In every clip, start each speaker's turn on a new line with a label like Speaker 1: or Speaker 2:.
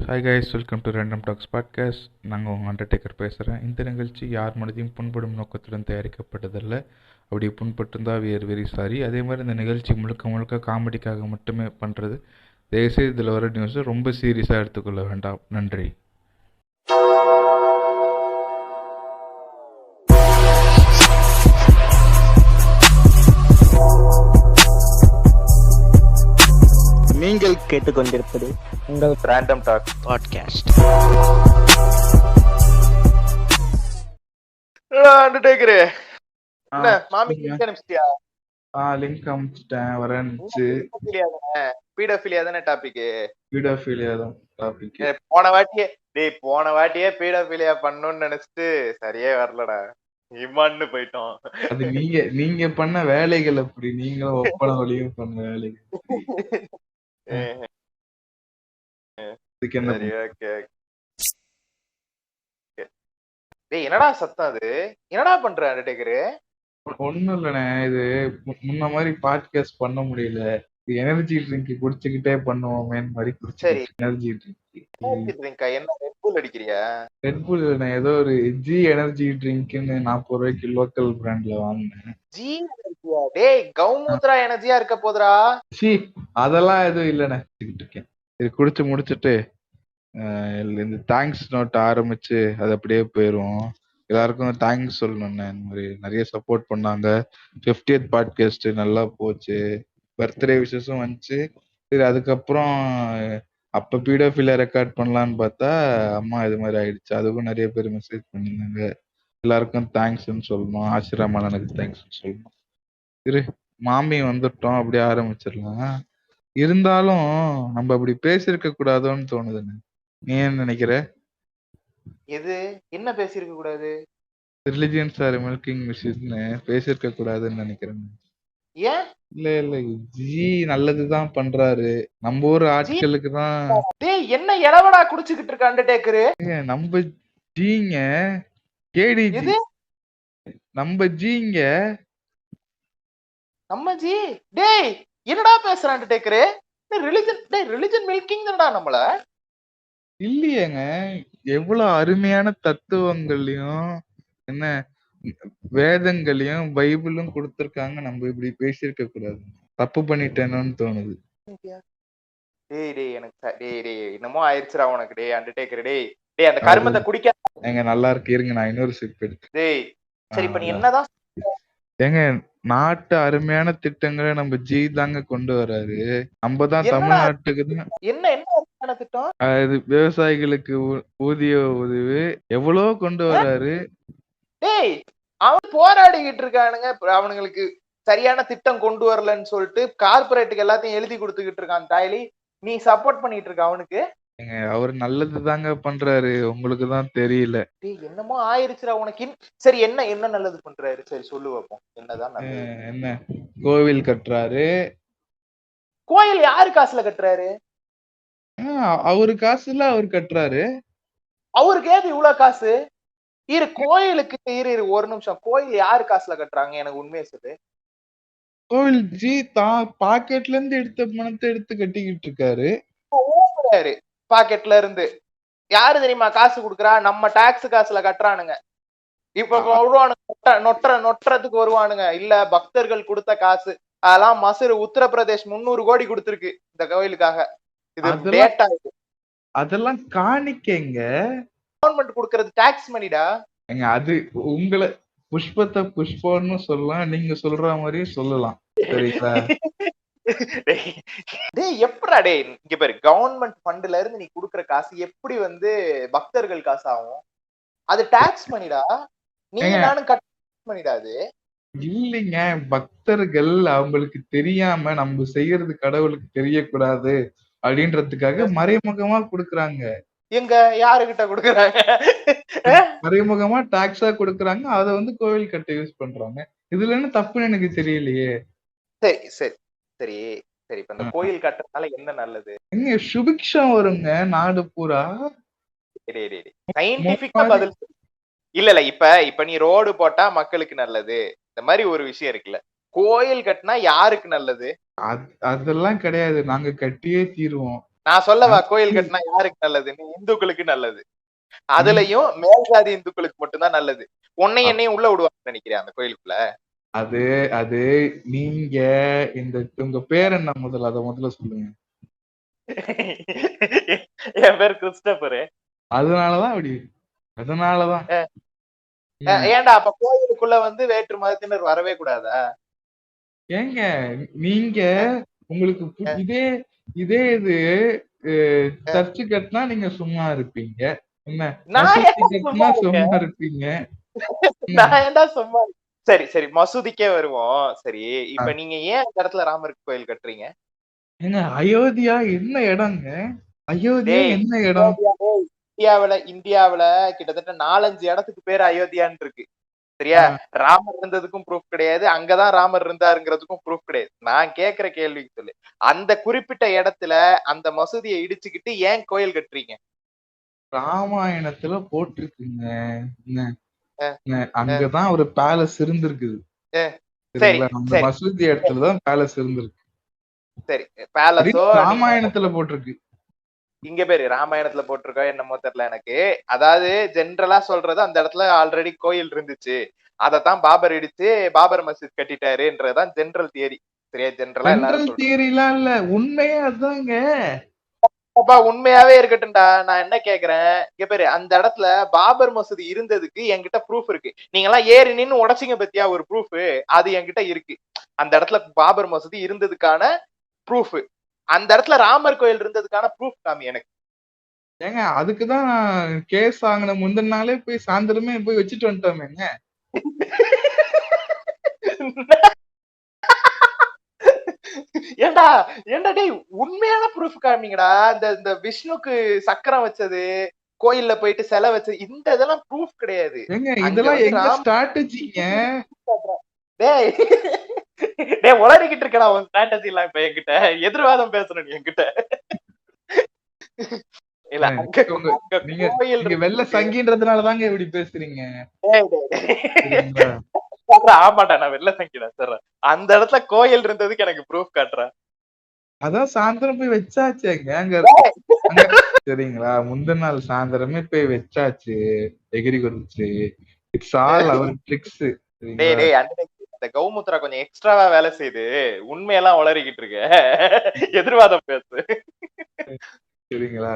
Speaker 1: Hi guys, welcome to random talks podcast. நாங்கள் உங்கள் Undertaker பேசுகிறேன். இந்த நிகழ்ச்சி யார் மனதையும் புண்படும் நோக்கத்துடன் தயாரிக்கப்பட்டதில்ல. அப்படி புண்பட்டுருந்தால் வி ஆர் வெரி சாரி. அதே மாதிரி இந்த நிகழ்ச்சி முழுக்க முழுக்க காமெடிக்காக மட்டுமே பண்ணுறது. தயவுசெய்து இதில் வர நியூஸை ரொம்ப சீரியஸாக எடுத்துக்கொள்ள வேண்டாம். நன்றி.
Speaker 2: நீங்கள் கேட்டுக்கொண்டிருப்பது உங்கள் ரேண்டம் டாக் பாட்காஸ்ட். அண்டர்டேக்கர் என்ன மாமி லிங்க் அனுப்பிச்சிட்டியா?
Speaker 1: லிங்க் அனுப்பிச்சிட்டேன், வரேன்னுச்சு.
Speaker 2: பீடோஃபிலியா தானே டாபிக்?
Speaker 1: பீடோஃபிலியா தான் டாபிக்.
Speaker 2: போன வாட்டியே பீடோஃபிலியா பண்ணணும்னு நினைச்சிட்டு சரியே வரலடா, இம்மான்னு போயிட்டோம்.
Speaker 1: அது நீங்க பண்ண வேலைகள் அப்படி, நீங்களும் ஒப்பன வழியும் பண்ண வேலைகள்.
Speaker 2: என்னடா சத்தம் அது? என்னடா பண்ற அண்டர்டேக்கர்?
Speaker 1: ஒண்ணும் இல்லண்ணே, இது முன்ன மாதிரி பாட்காஸ்ட் பண்ண முடியல. எனர்ஜி ட்ரிங்க் குடிச்சுக்கிட்டே பண்ணுவோமே மாதிரி குடிச்சு. எனர்ஜி
Speaker 2: ட்ரிங்க் என்ன ரெட் புல் அடிக்கிறியா?
Speaker 1: ரெட் புல் இல்லண்ணே, ஏதோ ஒரு ஜி எனர்ஜி ட்ரிங்க்னு 40 ரூபாய்க்கு லோக்கல் பிராண்ட்ல வாங்கினேன்.
Speaker 2: ஜி எனர்ஜியா? டேய் கௌமுத்ரா எனர்ஜியா இருக்க போதுடா.
Speaker 1: சி அதெல்லாம் எதுவும் இல்லண்ணே, இருக்கேன். இது குடிச்சு முடிச்சுட்டு இந்த தேங்க்ஸ் நோட் ஆரம்பிச்சு அது அப்படியே போயிடும். எல்லாருக்கும் தேங்க்ஸ் சொல்லணும்ண்ணே. இந்த மாதிரி நிறைய சப்போர்ட் பண்ணாங்க. 50th பாட்காஸ்ட் நல்லா போச்சு, பர்த்டே விஷஸும் வந்துச்சு. சரி, அதுக்கப்புறம் அப்ப பீடோஃபில ரெக்கார்ட் பண்ணலான்னு பார்த்தா அம்மா இது மாதிரி ஆயிடுச்சு. அதுக்கும் நிறைய பேர் மெசேஜ் பண்ணியிருந்தாங்க. எல்லாருக்கும் தேங்க்ஸ்ன்னு சொல்லணும், ஆசிரமானனுக்கு தேங்க்ஸ்ன்னு சொல்லணும். சரி, மாமி வந்துட்டோம், அப்படியே ஆரம்பிச்சிடலாம். இருந்தாலும் நம்ம அப்படி பேசியிருக்க கூடாதோன்னு தோணுதுண்ணே. நீ என்ன நினைக்கிற?
Speaker 2: எது என்ன பேசியிருக்க கூடாது?
Speaker 1: ரிலிஜியன்ஸ் ஆர் மில்கிங் மிஷின்னு பேசியிருக்க கூடாதுன்னு நினைக்கிறேன்.
Speaker 2: ஏன்?
Speaker 1: இல்ல ஜி நல்லதுதான் பண்றாரு. நம்ம ஊர் ஆட்களுக்கு தான்.
Speaker 2: டேய் என்ன எலவடா குடிச்சிட்டு இருக்க அண்டர்டேக்கர்?
Speaker 1: நம்ம ஜீங்க கேடிஜி. நம்ம ஜீங்க நம்ம ஜி.
Speaker 2: டேய் என்னடா பேசுற அண்டர்டேக்கர்? ரிலிஜன் மில்கிங் தானடா நம்மள.
Speaker 1: இல்லையேங்க, எவ்வளவு அருமையான தத்துவங்களையும் என்ன வேதங்களையும் பைபிளும் கொடுத்திருக்காங்க. நம்ம இப்படி பேசியிருக்க கூடாது. தப்பு பண்ணிட்டேனோன்னு தோணுது.
Speaker 2: டேய் என்னமோ ஆயிடுச்சுடா உனக்கு. டேய் அண்டர்டேக்கர், டேய் அந்த கர்மத்தை குடிக்க.
Speaker 1: ஏங்க நல்லா இருக்கு, இருங்க நான் இன்னொரு சிப் எடுத்து.
Speaker 2: டேய் சரி, இப்ப நீ என்னதான்
Speaker 1: ஏங்க, நாட்டு அருமையான திட்டங்களை நம்ம ஜி தாங்க கொண்டு வராரு. நம்ம தான் தமிழ்நாட்டுக்கு தான்.
Speaker 2: என்ன திட்டம்?
Speaker 1: அது விவசாயிகளுக்கு ஊதிய உதவி எவ்வளவு கொண்டு வராரு.
Speaker 2: டேய் அவன் போராடிக்கிட்டு இருக்கானுங்க, அவனுங்களுக்கு சரியான திட்டம் கொண்டு வரலன்னு சொல்லிட்டு கார்பரேட்டுக்கு எல்லாத்தையும் எழுதி கொடுத்துக்கிட்டு இருக்கான் தாய்லி. நீ சப்போர்ட் பண்ணிட்டு இருக்க அவனுக்கு.
Speaker 1: அவர் நல்லது தாங்க பண்றாரு, உங்களுக்கு தான் தெரியல.
Speaker 2: என்னமோ ஆயிருச்சுடா உனக்கு. சரி என்ன நல்லது பண்றாரு? சரி சொல்லு வைப்போம். என்னதான்
Speaker 1: என்ன கோவில் கட்டுறாரு.
Speaker 2: கோயில் யாரு காசுல கட்டுறாரு?
Speaker 1: அவரு காசுல அவர் கட்டுறாரு.
Speaker 2: அவருக்கு ஏது இவ்வளவு காசு? கோயிலுக்கு ஒரு நிமிஷம், கோயில் யாரு காசுல கட்டுறாங்க எனக்கு உண்மையை சொல்லு.
Speaker 1: கோவில் ஜி தான் பாக்கெட்ல இருந்து எடுத்த பணத்தை எடுத்து கட்டிக்கிட்டு இருக்காரு.
Speaker 2: பாக்கெட்ல இருந்து யாரு தெரியுமா காசு குடுக்கறா? நம்ம டாக்ஸ் காசுல கட்டுறானுங்க. இப்ப வருவானுங்க, நொட்டுறதுக்கு வருவானுங்க. இல்ல பக்தர்கள் கொடுத்த காசு அதெல்லாம் மசூர் உத்தரப்பிரதேஷ் 300 கோடி கொடுத்திருக்கு இந்த கோயிலுக்காக. இது டேட்டா.
Speaker 1: அதெல்லாம் காணிக்கைங்க.
Speaker 2: கவர்மெண்ட் கொடுக்கறது டாக்ஸ் மணிடா.
Speaker 1: அது உங்களை புஷ்பத்தை புஷ்பம்னு சொல்லலாம், நீங்க சொல்ற மாதிரி சொல்லலாம். சரிங்களா?
Speaker 2: டேய் எப்படா டேய் இங்க பாரு, கவர்மெண்ட் ஃபண்ட்ல இருந்து நீ குடுக்குற காசு எப்படி பக்தர்கள் காசு ஆகும்? அது டாக்ஸ் மணிடா. நீங்க நானும் கட் பண்ணிடா. அது
Speaker 1: இல்லைங்க, பக்தர்கள் அவங்களுக்கு தெரியாம நம்ம செய்யறது கடவுளுக்கு தெரியக்கூடாது அப்படின்றதுக்காக மறைமுகமா குடுக்கறாங்க.
Speaker 2: எங்க யாருகிட்ட குடுக்கறாங்க?
Speaker 1: மறைமுகமா டாக்ஸா குடுக்கறாங்க. அதை கோவில் கட்ட யூஸ் பண்றாங்க. இதுல என்ன தப்புன்னு எனக்கு தெரியலையே.
Speaker 2: சரி சரி சரி சரி, இப்ப இந்த கோயில் கட்டுறதுனால என்ன நல்லது?
Speaker 1: எங்க சுபிக்ஷம் வருங்க நாடு பூரா.
Speaker 2: சயின்டிபிக்கா பதில் இல்ல. இப்ப நீ ரோடு போட்டா மக்களுக்கு நல்லது, இந்த மாதிரி ஒரு விஷயம் இருக்குல்ல. கோயில் கட்டினா யாருக்கு நல்லது?
Speaker 1: அதெல்லாம் கிடையாது, நாங்க கட்டியே தீருவோம்.
Speaker 2: நான் சொல்லவா கோயில் கட்டினா யாருக்கு நல்லதுன்னு? இந்துக்களுக்கு நல்லது. அதுலயும் மேல் ஜாதி இந்துக்களுக்கு மட்டும்தான் நல்லது. உன்னையும் என்னையும் உள்ள விடுவாங்கன்னு நினைக்கிறேன் அந்த கோயிலுக்குள்ள.
Speaker 1: அது அது நீங்க உங்க பேர் என்ன முதல்ல அத முதல்ல சொல்லுங்க.
Speaker 2: என் பேர் கிறிஸ்டபரு.
Speaker 1: அதனாலதான் அப்படி அதனாலதான்
Speaker 2: ஏன்டா அப்ப கோயிலுக்குள்ள வந்து வேற்று மதத்தினர் வரவே கூடாதா?
Speaker 1: ஏங்க நீங்க உங்களுக்கு இதே இதே இது சர்ச்சு கட்டினா நீங்க சும்மா இருப்பீங்க. என்ன
Speaker 2: நான்
Speaker 1: மசூதி
Speaker 2: ஏன்டா சும்மா
Speaker 1: கட்டினா
Speaker 2: இருக்கேன்?
Speaker 1: சும்மா இருப்பீங்க.
Speaker 2: நான் ஏன்டா சும்மா சரி சரி மசூதிக்கே வருவோம். சரி இப்ப நீங்க ஏன் அந்த இடத்துல ராமர் கோயில் கட்டுறீங்க?
Speaker 1: ஏங்க அயோத்தியா என்ன இடங்க? அயோத்தியா
Speaker 2: டேய்
Speaker 1: என்ன இடம்?
Speaker 2: இந்தியாவுல கிட்டத்தட்ட 4-5 இடத்துக்கு பேர் அயோத்தியான்னு இருக்கு. சரியா? ராமர் இருந்ததுக்கும் ப்ரூஃப் கிடையாது. அங்கதான் ராமர் இருந்தாருங்கிறதுக்கும் ப்ரூஃப் கிடையாது. நான் கேக்குற கேள்விக்கு சொல்லு. அந்த குறிப்பிட்ட இடத்துல அந்த மசூதியை இடிச்சுக்கிட்டு ஏன் கோயில் கட்டுறீங்க?
Speaker 1: ராமாயணத்துல போட்டிருக்குங்க. அங்கதான் ஒரு பேலஸ் இருந்திருக்குது.
Speaker 2: சரி
Speaker 1: சரிங்களா? அந்த
Speaker 2: சரி
Speaker 1: மசூதி இடத்துலதான் பேலஸ் இருந்திருக்கு.
Speaker 2: சரி பேலஸோ
Speaker 1: ராமாயணத்துல போட்டிருக்கு.
Speaker 2: இங்க பேரு ராமாயணத்துல போட்டிருக்கோ என்னமோ தெரியல எனக்கு. அதாவது ஜென்ரலா சொல்றது அந்த இடத்துல ஆல்ரெடி கோயில் இருந்துச்சு. அதத்தான் பாபர் இடிச்சு பாபர் மசூத் கட்டிட்டாருன்றதுதான் ஜென்ரல் தியரி. சரியா? ஜென்ரலா எல்லாரும்
Speaker 1: ஜெனரல் தியரிலாம் இல்ல. உண்மையே அதாங்க.
Speaker 2: அப்பா உண்மையாவே இருக்கட்டும்டா. நான் என்ன கேக்குறேன், இங்க பேரு அந்த இடத்துல பாபர் மசூதி இருந்ததுக்கு என்கிட்ட ப்ரூஃப் இருக்கு. நீங்க எல்லாம் ஏறி நின்னு உடைச்சிங்க பத்தியா ஒரு ப்ரூஃப், அது என்கிட்ட இருக்கு. அந்த இடத்துல பாபர் மசூதி இருந்ததுக்கான ப்ரூஃப். அந்த இடத்துல ராமர் கோயில் இருந்ததுக்கான ப்ரூஃப் காமி எனக்கு.
Speaker 1: ஏங்க அதுக்குதான் கேஸ் வாங்கின முந்தின நாளே போய் சாயந்தரமே போய் வச்சுட்டு வந்துட்டோமேங்க.
Speaker 2: ஏண்டா ஏண்டா டேய் உண்மையான ப்ரூஃப் காமிங்கடா. இந்த விஷ்ணுக்கு சக்கரம் வச்சது, கோயில்ல போயிட்டு சிலை வச்சது, இந்த இதெல்லாம் ப்ரூஃப் கிடையாது.
Speaker 1: ஏங்க இதெல்லாம் எங்க ஸ்ட்ராட்டஜிங்க.
Speaker 2: டேய் டேய் உளறிக்கிட்டு இருக்கடா உன் ஸ்ட்ராட்டஜி எல்லாம் இப்ப என்கிட்ட. எதிர்வாதம் பேசுற நீ என்கிட்ட. இல்ல
Speaker 1: நீங்க வெள்ள சங்கின்றதுனால தாங்க இப்படி பேசுறீங்க.
Speaker 2: ஆமாடா நான் வெள்ள சங்கிடா சார். அந்த இடத்துல கோயில் இருந்ததுக்கு எனக்கு ப்ரூஃப் காட்டுறேன்.
Speaker 1: அதான் சாயந்தரம் போய் வச்சாச்சேங்க அங்க. சரிங்களா? முந்தின நாள் சாயந்தரமே போய் வச்சாச்சு. எகிரி குதிச்சு. It's all our tricks.
Speaker 2: டேய் டேய் அந்த கௌமுத்ரா கொஞ்சம் எக்ஸ்ட்ராவா வேலை செய்து உண்மையெல்லாம் உளறிக்கிட்டு இருக்க. எதிர்வாதம் பேசு.
Speaker 1: சரிங்களா?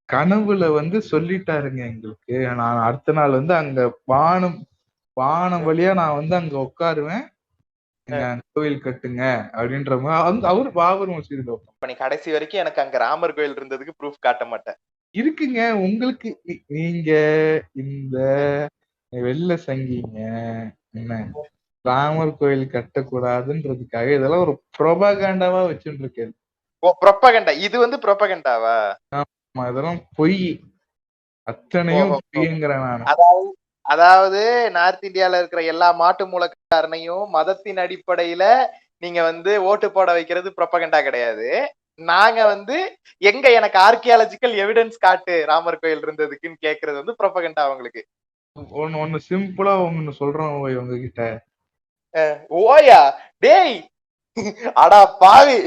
Speaker 1: கனவுல வந்து சொல்லிட்டாருங்க எங்களுக்கு. நான் அடுத்த நாள் வந்து அங்க வானம் வழியா நான் வந்து அங்க உட்காருவேன். கோயில் கட்டுங்க அப்படின்ற மாதிரி அவரு பாபர் மசூதியில
Speaker 2: இப்ப நீ கடைசி வரைக்கும் எனக்கு அங்க ராமர் கோயில் இருந்ததுக்கு ப்ரூஃப் காட்ட மாட்டேன்.
Speaker 1: இருக்குங்க. உங்களுக்கு நீங்க இந்த வெள்ள சங்கிங்க என்ன ராமர் கோயில் கட்டக்கூடாதுன்றதுக்காக இதெல்லாம் ஒரு ப்ரொபகண்டாவா வச்சுட்டு இருக்கேன்.
Speaker 2: ஓ ப்ரொபகண்டா. இது வந்து ப்ரொபகண்டாவா?
Speaker 1: ஆமா இதெல்லாம் பொய். அத்தனையும் பொய்ங்கிறேன் நான்.
Speaker 2: அதாவது நார்த் இந்தியால இருக்கிற எல்லா மாட்டு மூலக்காரனையும் மதத்தின் அடிப்படையில நீங்க வந்து ஓட்டு போட வைக்கிறது ப்ரொபகண்டா கிடையாது. நாங்க வந்து எங்க எனக்கு ஆர்கியாலஜிக்கல் எவிடன்ஸ் காட்டு ராமர் கோயில் இருந்ததுக்குன்னு கேக்குறது வந்து ப்ரொபகண்டா உங்களுக்கு.
Speaker 1: ஒன்னு சிம்பிளா ஒன்னு சொல்றோம் உங்ககிட்ட.
Speaker 2: ஓயா டேய் அடா பாவி.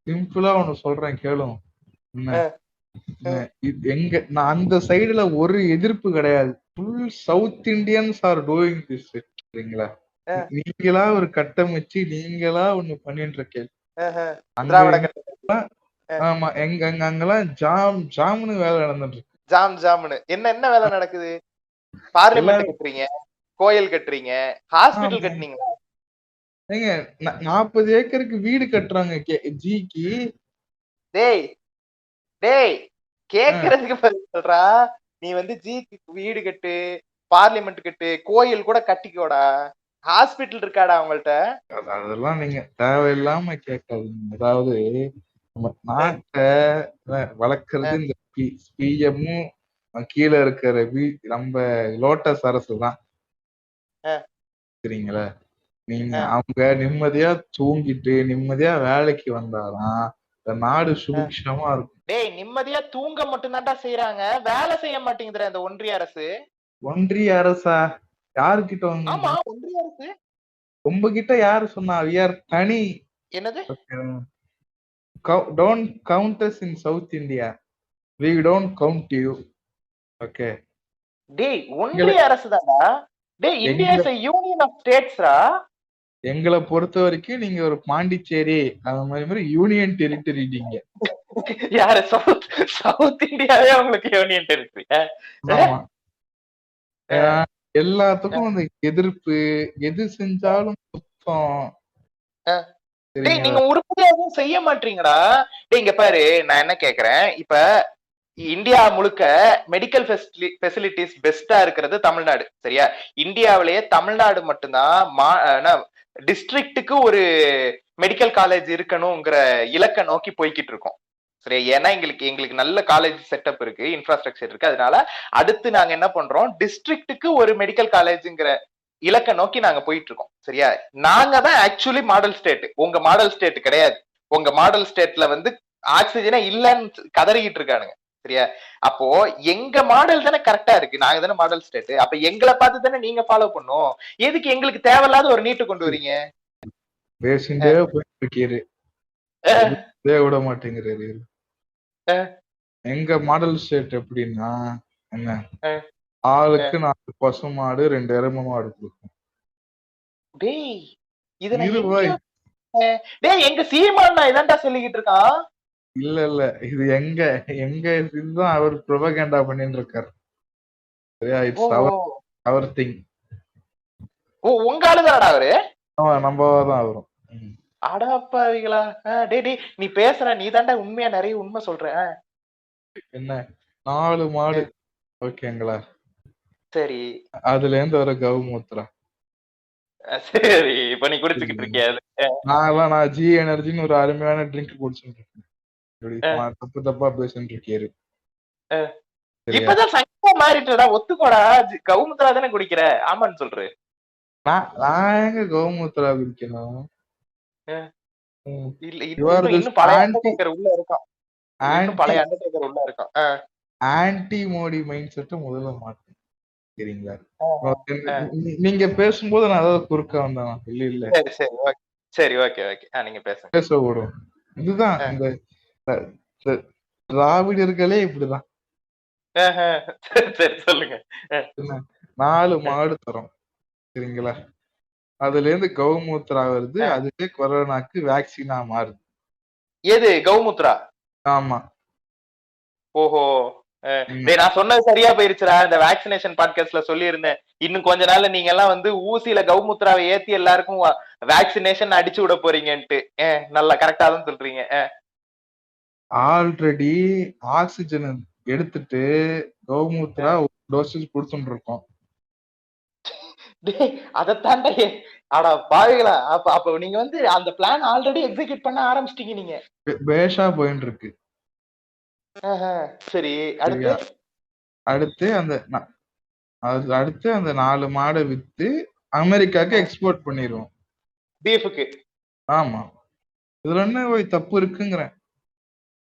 Speaker 1: சிம்பிளா ஒன்னு சொல்றேன் கேளும். எங்க நான் அந்த சைடுல ஒரு எதிர்ப்பு கிடையாது. Full south Indians are doing this. சரிங்களா? நீங்களா ஒரு கட்டமைச்சு நீங்களா ஒண்ணு பண்ணிட்டு இருக்கேன். ஆமா எங்க அங்கெல்லாம் ஜாம்னு வேலை நடந்துட்டு இருக்கு.
Speaker 2: ஜாம்னு என்ன வேலை நடக்குது? பார்லிமெண்ட் கட்டுறீங்க, கோயில் கட்டுறீங்க, ஹாஸ்பிடல் கட்டுனீங்களா?
Speaker 1: ஏங்க 40 ஏக்கருக்கு வீடு கட்டுறாங்க ஜிக்கு.
Speaker 2: டேய் டேய் கேக்குறதுக்கு பதில் சொல்றா. நீ வந்து ஜிக்கு வீடு கட்டு, பார்லிமெண்ட் கட்டு, கோயில் கூட கட்டிக்கோடா. ஹாஸ்பிடல் இருக்காடா அவங்கள்ட்ட?
Speaker 1: அதெல்லாம் நீங்க தேவையில்லாம கேட்காதீங்க. அதாவது நம்ம நாட்டை வளர்க்கறது இந்த பிஎம்மும் கீழே இருக்கிற நம்ம லோட்டஸ் அரசு தான். சரிங்களா? நீங்க அவங்க நிம்மதியா தூங்கிட்டு நிம்மதியா வேலைக்கு வந்தாதான் இந்த நாடு சுபிக்ஷமா இருக்கும்.
Speaker 2: டேய் நிம்மதியா தூங்க மட்டும்தான்டா செய்யறாங்க, வேலை செய்ய மாட்டேங்குதுற இந்த ஒன்றிய அரசு.
Speaker 1: ஒன்றிய அரசா? யாருக்கிட்ட வந்து?
Speaker 2: ஆமா ஒன்றிய அரசு.
Speaker 1: உங்ககிட்ட யாரு சொன்னா? தனி
Speaker 2: என்னது
Speaker 1: Don't count us in South India. We don't count you. Okay.
Speaker 2: டேய் ஒன்றிய அரசு தான்டா. டேய் India is a union of ஸ்டேட்ஸ்ரா.
Speaker 1: எங்களை பொறுத்த வரைக்கும் நீங்க ஒரு பாண்டிச்சேரி அந்த மாதிரி யூனியன் டெரிட்டரி நீங்க.
Speaker 2: யாரு சவுத் இந்தியாவே உங்களுக்கு யூனியன் டெரிட்டரி?
Speaker 1: ஆமா. எல்லாத்துக்கும் அந்த எதிர்ப்பு, எது செஞ்சாலும் குத்தம்.
Speaker 2: டேய் நீங்க உருப்படியா எதுவும் செய்ய மாட்டீங்கடா. டேய் இங்க பாரு, நான் என்ன கேக்குறேன், இப்ப இந்தியா முழுக்க மெடிக்கல் ஃபெசிலிட்டிஸ் பெஸ்டா இருக்கிறது தமிழ்நாடு, சரியா? இந்தியாவிலேயே தமிழ்நாடு மட்டும்தான் டிஸ்ட்ரிக்ட்டுக்கு ஒரு மெடிக்கல் காலேஜ் இருக்கணுங்கிற இலக்கை நோக்கி போய்கிட்டு இருக்கோம், சரியா? ஏன்னா எங்களுக்கு நல்ல காலேஜ் செட்டப் இருக்கு, இன்ஃப்ராஸ்ட்ரக்சர் இருக்கு. அதனால அடுத்து நாங்க என்ன பண்றோம், டிஸ்ட்ரிக்ட்டுக்கு ஒரு மெடிக்கல் காலேஜ்ங்கிற இலக்கை நோக்கி நாங்க போயிட்டு இருக்கோம், சரியா? நாங்க தான் ஆக்சுவலி மாடல் ஸ்டேட், உங்க மாடல் ஸ்டேட் கிடையாது. உங்க மாடல் ஸ்டேட்ல வந்து ஆக்சிஜனே இல்லன்னு கதறிக்கிட்டு இருக்கானுங்க, சரியா? அப்போ எங்க மாடல் தானே கரெக்டா இருக்கு, நாங்க தானே மாடல் ஸ்டேட். அப்ப எங்களை பார்த்து தானே நீங்க ஃபாலோ பண்ணும். எதுக்கு எங்களுக்கு தேவையில்லாத ஒரு நீட்டு கொண்டு வரீங்க?
Speaker 1: பேசிண்டே போயிட்டு இருக்கீரு, விட மாட்டேங்கிறாரு. எங்க மாடல் ஸ்டேட் எப்படின்னா என்ன, ஆளுக்கு 4 பசு மாடு 2 எருமை மாடு கொடுக்கும்.
Speaker 2: டேய் இது டேய் எங்க சீமான் இதான்டா சொல்லிக்கிட்டு இருக்கான்.
Speaker 1: இல்ல இது எங்க இதுதான் அவர் ப்ரொபகண்டா பண்ணிட்டு இருக்காரு, சரியா? It's our thing.
Speaker 2: ஓ உங்க ஆளுதானடா அவரு?
Speaker 1: ஆமா நம்ம தான் வரும்.
Speaker 2: அடப்பாவிகளா. டேய் நீ பேசுற, நீ தாண்டா உண்மையா நிறைய உண்மை சொல்ற. என்ன
Speaker 1: 4 மாடு ஓகேங்களா?
Speaker 2: சரி, அதுல
Speaker 1: இருந்து வர கவுமூத்திரா.
Speaker 2: சரி இப்ப நீ குடிச்சுக்கிட்டு இருக்கியா?
Speaker 1: நான் ஜி எனர்ஜின்னு ஒரு அருமையான ட்ரிங்க் குடிச்சுட்டு இருக்கேன். தப்பா பேசிட்டு இருக்காரு.
Speaker 2: இப்பதான் சங்கமா மாறிட்டுடா, ஒத்துக்கோடா. கவுமுத்ரா தானே குடிக்கிற? ஆமான்னு சொல்ற.
Speaker 1: நான் எங்க கவுமுத்ரா குடிக்கணும்?
Speaker 2: இன்னும் பழைய அண்டர்டேக்கர் உள்ள இருக்கான், பழைய அண்டர்டேக்கர் உள்ள இருக்கான்.
Speaker 1: ஆன்டி மோடி மைண்ட் செட் முதல்ல மாட்டேன், சரிங்களா? நீங்க பேசும்போது நான் ஏதாவது குறுக்க வந்தேன்? இல்ல
Speaker 2: சரி ஓகே நீங்க பேச
Speaker 1: விடும். இதுதான் இந்த திராவிடர்களே இப்படிதான்.
Speaker 2: சரி சொல்லுங்க.
Speaker 1: 4 மாடு தரோம், சரிங்களா? அதுல இருந்து கவுமூத்ரா வருது, அதுவே கொரோனாக்கு வேக்சினா மாறுது.
Speaker 2: எது கவுமுத்ரா?
Speaker 1: ஆமா.
Speaker 2: ஓஹோ, நான் சொன்னது சரியா போயிருச்சுடா. இந்த வேக்சினேஷன் பாட்காஸ்ட்ல சொல்லி இருந்தேன், இன்னும் கொஞ்ச நாள்ல நீங்க எல்லாம் வந்து ஊசியில கவுமுத்ராவை ஏத்தி எல்லாருக்கும் வேக்சினேஷன் அடிச்சு விட போறீங்கன்ட்டு. நல்லா கரெக்டா தான் சொல்றீங்க.
Speaker 1: ஆல்ரெடி ஆக்சிஜன் எடுத்துட்டு கவுமுத்ரா டோசேஜ் கொடுத்துட்டு இருக்கோம்.
Speaker 2: அதத்தாண்டா அடா பாவிகளா. அப்ப நீங்க வந்து அந்த பிளான் ஆல்ரெடி எக்ஸிக்யூட் பண்ண ஆரம்பிச்சிட்டீங்க. நீங்க
Speaker 1: பேஷா போயிட்டு இருக்கு.
Speaker 2: சரி,
Speaker 1: அடுத்து அந்த 4 மாடை வித்து அமெரிக்காக்கு எக்ஸ்போர்ட் பண்ணிடுவோம், பீஃபுக்கு. ஆமா, இதுல என்ன தப்பு இருக்குங்கிறேன்.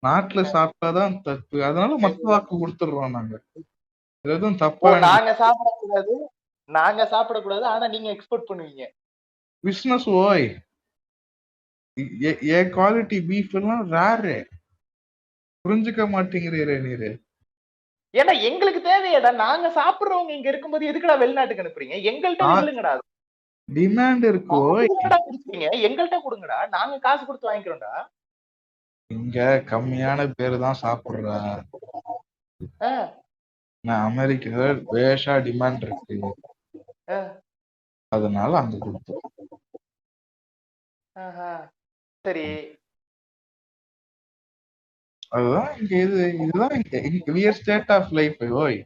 Speaker 1: நாட்டுல சாப்பிட்டாதான் தப்பு, அதனால மத்த வாக்கு கொடுத்துடுறோம் நாங்க. எதுவும் தப்பா
Speaker 2: நாங்க சாப்பிடக்கூடாது, ஆனா நீங்க எக்ஸ்போர்ட் பண்ணுவீங்க.
Speaker 1: பிசினஸ் ஓய். ஏ குவாலிட்டி பீஃப் எல்லாம் ரேர், புரிஞ்சுக்க மாட்டேங்கிறீரே நீரு.
Speaker 2: ஏன்னா எங்களுக்கு தேவையடா, நாங்க சாப்பிடுறவங்க இங்க இருக்கும்போது எதுக்குடா வெளிநாட்டுக்கு அனுப்புறீங்க? எங்கள்கிட்ட இல்லங்கடா,
Speaker 1: டிமாண்ட் இருக்கு.
Speaker 2: எங்கள்கிட்ட கொடுங்கடா, நாங்க காசு கொடுத்து வாங்கிக்கிறோம்டா.
Speaker 1: இங்க கம்மியான பேரு தான் சாப்பிடுறா. அமெரிக்கா வேஷா டிமாண்ட் இருக்கு, அதனால அங்க கொடுத்தோம்.
Speaker 2: சரி,
Speaker 1: அதுதான் இங்க இதுதான் ஸ்டேட் ஆஃப் லைஃப். ஓய்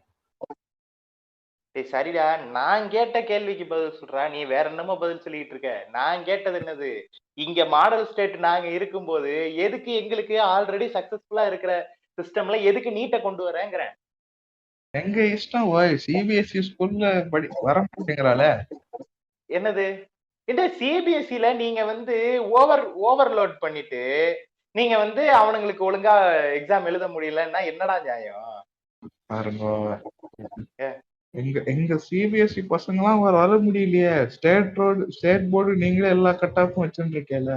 Speaker 2: சரிடா, நான் கேட்ட கேள்விக்கு பதில் சொல்றா, நீ வேற என்னமோ பதில் சொல்லிட்டு இருக்க. நான் கேட்டது என்னது, இங்க மாடல் ஸ்டேட் நாங்க இருக்கும்போது எதுக்கு எங்களுக்கு ஆல்ரெடி சக்சஸ்ஃபுல்லா இருக்கிற சிஸ்டம்ல எதுக்கு நீட்டை கொண்டு வரேங்கிறேன்.
Speaker 1: எங்க இஷ்டம். ஓய் சிபிஎஸ்இ ஸ்கூல்ல வர மாட்டேங்கிறாள. என்னது
Speaker 2: இந்த சிபிஎஸ்இல நீங்க வந்து ஓவர்லோட் பண்ணிட்டு நீங்க வந்து அவனுங்களுக்கு ஒழுங்கா எக்ஸாம் எழுத முடியலன்னா என்னடா நியாயம்
Speaker 1: பாருங்க. எங்க சிபிஎஸ்இ பசங்க எல்லாம் வர முடியலையே. ஸ்டேட் போர்டு நீங்களே எல்லா கட் ஆஃபும் வச்சுட்டு இருக்கேல,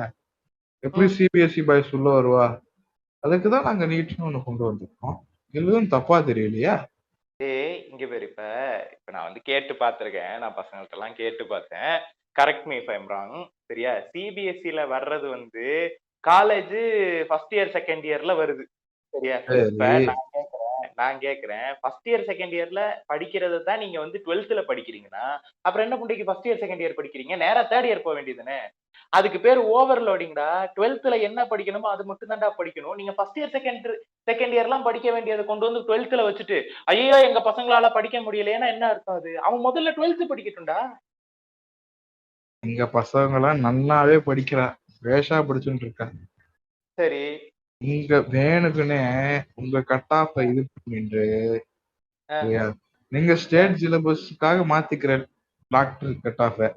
Speaker 1: எப்படி சிபிஎஸ்இ பாய்ஸ் உள்ள வருவா? அதுக்கு தான் நாங்க நீட்னு ஒண்ணு கொண்டு வந்திருக்கோம். எதுவும் தப்பா தெரியலையா?
Speaker 2: இங்க பேரு இப்ப இப்ப நான் வந்து கேட்டு பார்த்திருக்கேன். நான் பசங்கள்ட்ட எல்லாம் கேட்டு பார்த்தேன். Correct me if I am wrong. சரியா? சிபிஎஸ்இல வர்றது வந்து காலேஜ் ஃபர்ஸ்ட் இயர், செகண்ட் இயர்ல வருது. சரியா? இப்ப
Speaker 1: சரி.
Speaker 2: நான் கேட்கிறேன் ஃபர்ஸ்ட் இயர், செகண்ட் இயர்ல படிக்கிறத தான் நீங்க வந்து 12th படிக்கிறீங்கன்னா, அப்புறம் என்ன பண்றீங்க ஃபர்ஸ்ட் இயர், செகண்ட் இயர் படிக்கிறீங்க? நேரா தேர்ட் இயர் போக வேண்டியதுதானே? அதுக்கு பேரு ஓவர்லோடிங்டா. 12th என்ன படிக்கணுமோ அது மட்டும் தான்டா படிக்கணும். நீங்க ஃபர்ஸ்ட் இயர், செகண்ட் இயர்லாம் படிக்க வேண்டியத கொண்டு வந்து 12th வச்சுட்டு, ஐயய்யோ! எங்க பசங்களால படிக்க முடியலையேன்னா என்ன அர்த்தம் அது? அவன் முதல்ல 12th படிக்கட்டும்டா.
Speaker 1: எங்க பசங்கலாம் நல்லாவே படிக்கிறா. பேஷா படிச்சுட்டு இருக்கா.
Speaker 2: சரி.
Speaker 1: நீங்க வேணுக்குன்னே உங்க கட் ஆஃப இது பண்ணிட்டு
Speaker 2: அ.
Speaker 1: சரியா? நீங்க ஸ்டேட் சிலபஸ்க்காக மாத்திக்கிற டாக்டர் கட் ஆஃப.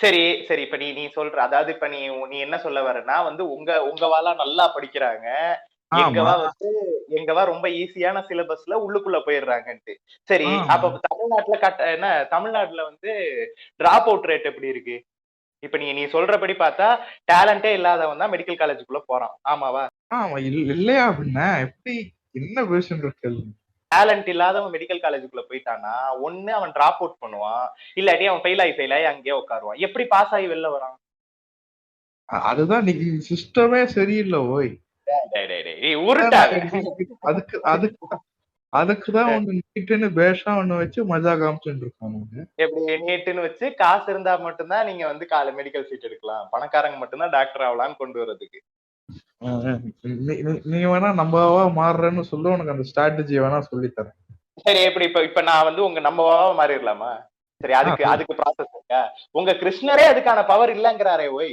Speaker 2: சரி, சரி. இப்ப நீ நீ சொல்ற அதாவது இப்ப நீ நீ என்ன சொல்ல வரன்னா வந்து உங்க உங்க வாலாம் நல்லா படிக்கிறாங்க.
Speaker 1: ஆமா,
Speaker 2: எங்கவா வந்து எங்கவா ரொம்ப ஈஸியான சிலபஸ்ல உள்ளுக்குள்ள போயிடுறாங்கன்ட்டு. சரி,
Speaker 1: ஆமா.
Speaker 2: அப்ப தமிழ்நாட்டுல தமிழ்நாட்டுல வந்து டிராப் அவுட் ரேட் எப்படி இருக்கு? இப்ப நீ நீ சொல்றபடி பார்த்தா, டேலண்டே இல்லாதவன் தான் மெடிக்கல் காலேஜ்க்குள்ள போறான். ஆமாவா?
Speaker 1: ஆமா. இல்லையா பின்ன? எப்படி என்ன பேசுன்ற கேள்வி?
Speaker 2: டேலண்ட் இல்லாதவன் மெடிக்கல் காலேஜ்க்குள்ள போயிட்டான்னா, ஒண்ணு அவன் டிராப் அவுட் பண்ணுவான். இல்லாட்டி அவன் ஃபெயில் ஆயி அங்கேயே உட்காருவான். எப்படி பாஸ் ஆகி வெளில வரான்?
Speaker 1: அதுதான் இன்னைக்கு சிஸ்டமே சரியில்ல ஓய்.
Speaker 2: டேய், டேய், டேய். டேய்
Speaker 1: அதான் நான்
Speaker 2: உருட்டாத.
Speaker 1: அதுக்கு அதுக்கு அதுக்கு தான் ஒண்ணு நீட்டுன்னு பேஷா ஒண்ணு வச்சு மஜா காமிச்சுட்டு இருக்கானுங்க.
Speaker 2: எப்படி நீட்டுன்னு வச்சு காசு இருந்தா மட்டும் தான் நீங்க வந்து மெடிக்கல் சீட் எடுக்கலாம். பணக்காரங்க மட்டும் தான் டாக்டர் ஆகலாம்னு கொண்டு வர்றதுக்கு.
Speaker 1: நீ நீ- நீ வேணா நம்மவா மாறுறேன்னு சொல்லு, உனக்கு அந்த ஸ்ட்ராட்டஜி வேணா சொல்லித் தரேன்.
Speaker 2: சரி எப்படி இப்ப இப்ப நான் வந்து உங்க நம்மவா மாறிடலாமா? சரி அதுக்கு
Speaker 1: சொல்லு.
Speaker 2: அதுக்கு ப்ராசஸ் இருக்கா? உங்க கிருஷ்ணரே அதுக்கான பவர் இல்லங்கிறாரே ஓய்.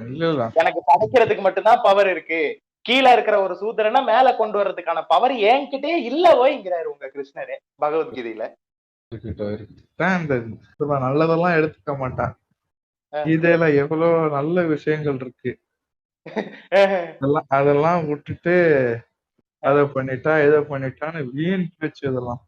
Speaker 1: இல்ல இல்ல.
Speaker 2: எனக்கு படைக்கிறதுக்கு மட்டும்தான் பவர் இருக்கு. கீழ இருக்கிற ஒரு சூத்திரனை மேல கொண்டு வர்றதுக்கான பவர் என்கிட்டயே இல்ல ஓய்ங்கிறாரு உங்க கிருஷ்ணரே பகவத்கீதையில.
Speaker 1: தான் இந்த இதுதான் நல்லதெல்லாம் எடுத்துக்க மாட்டான்.
Speaker 2: அஹ்
Speaker 1: கீதையில எவ்வளவு நல்ல விஷயங்கள் இருக்கு.
Speaker 2: அஹ்
Speaker 1: அதெல்லாம் விட்டுட்டு
Speaker 2: அஹ்.
Speaker 1: அதை பண்ணிட்டா இதை பண்ணிட்டான்னு வீண் பேச்சு இதெல்லாம்.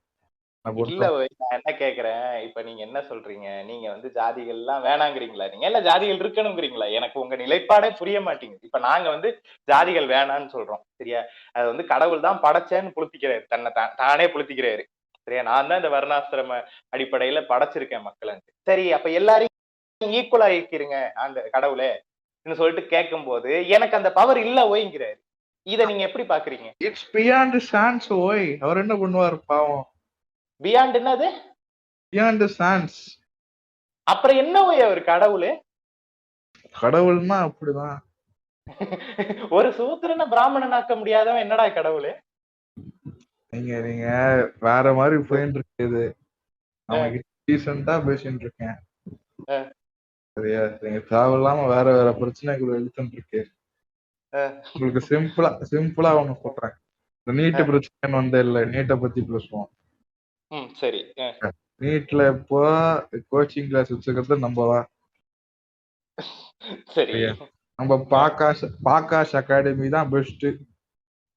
Speaker 1: நான்
Speaker 2: இல்ல
Speaker 1: பொறுத்தவரை
Speaker 2: ஓய் நான் என்ன கேக்குறேன், இப்ப நீங்க என்ன சொல்றீங்க? நீங்க வந்து ஜாதிகள் எல்லாம் வேணாங்கிறீங்களா? நீங்க இல்ல ஜாதிகள் இருக்கணுங்கிறீங்களா? எனக்கு உங்க நிலைப்பாடே புரிய மாட்டேங்குது. இப்ப நாங்க வந்து ஜாதிகள் வேணாம்னு சொல்றோம். சரியா? அது வந்து கடவுள் தான் படைச்சேன்னு புழுத்திக்கிறாரு. தன்னை தானே புழுத்திக்கிறாரு. சரியா? நான் தான் இந்த வர்ணாசிரம அடிப்படையில படைச்சிருக்கேன் மக்களுக்கு. சரி அப்ப எல்லாரையும் ஈக்குவலா இருக்கிறீங்க அந்த கடவுளே சொல்லிட்டு கேட்கும்போது எனக்கு அந்த பவர் இல்ல ஓய்ங்கிறாரு. இத நீங்க எப்படி பாக்குறீங்க?
Speaker 1: இட்ஸ் பியாண்ட் சான்ஸ் ஓய். அவர் என்ன பண்ணுவார் பாவம்?
Speaker 2: பியாண்ட் என்னது?
Speaker 1: Beyond chance.
Speaker 2: அப்புறம் என்ன ஓய் அவர் கடவுளு?
Speaker 1: கடவுள்னா அப்படிதான்.
Speaker 2: ஒரு சூத்திரனை பிராமணன் ஆக்க முடியாதவன் என்னடா கடவுளு?
Speaker 1: நீங்க நீங்க வேற மாதிரி போயிட்டு இருக்குது.
Speaker 2: அஹ்
Speaker 1: அவன் டீசெண்டா பேசிட்டு இருக்கேன்.
Speaker 2: அஹ்
Speaker 1: சரியா? நீங்க தேவையில்லாம வேற வேற பிரச்சனைகள் எழுத்துட்டு இருக்கு.
Speaker 2: அஹ்
Speaker 1: உங்களுக்கு சிம்பிளா சிம்பிளா ஒண்ணு சொல்றேன். இந்த நீட்
Speaker 2: அஹ்
Speaker 1: பிரச்சனை வந்தே இல்ல. நீட்டை பத்தி பேசுவோம்.
Speaker 2: சரி.
Speaker 1: நீட்ல இப்போ கோச்சிங் கிளாஸ் வச்சுக்கிறது நம்மதான்.
Speaker 2: சரி.
Speaker 1: சரியா? நம்ம
Speaker 2: அஹ்
Speaker 1: பாக்காஷ் அகாடமி தான் பெஸ்ட்.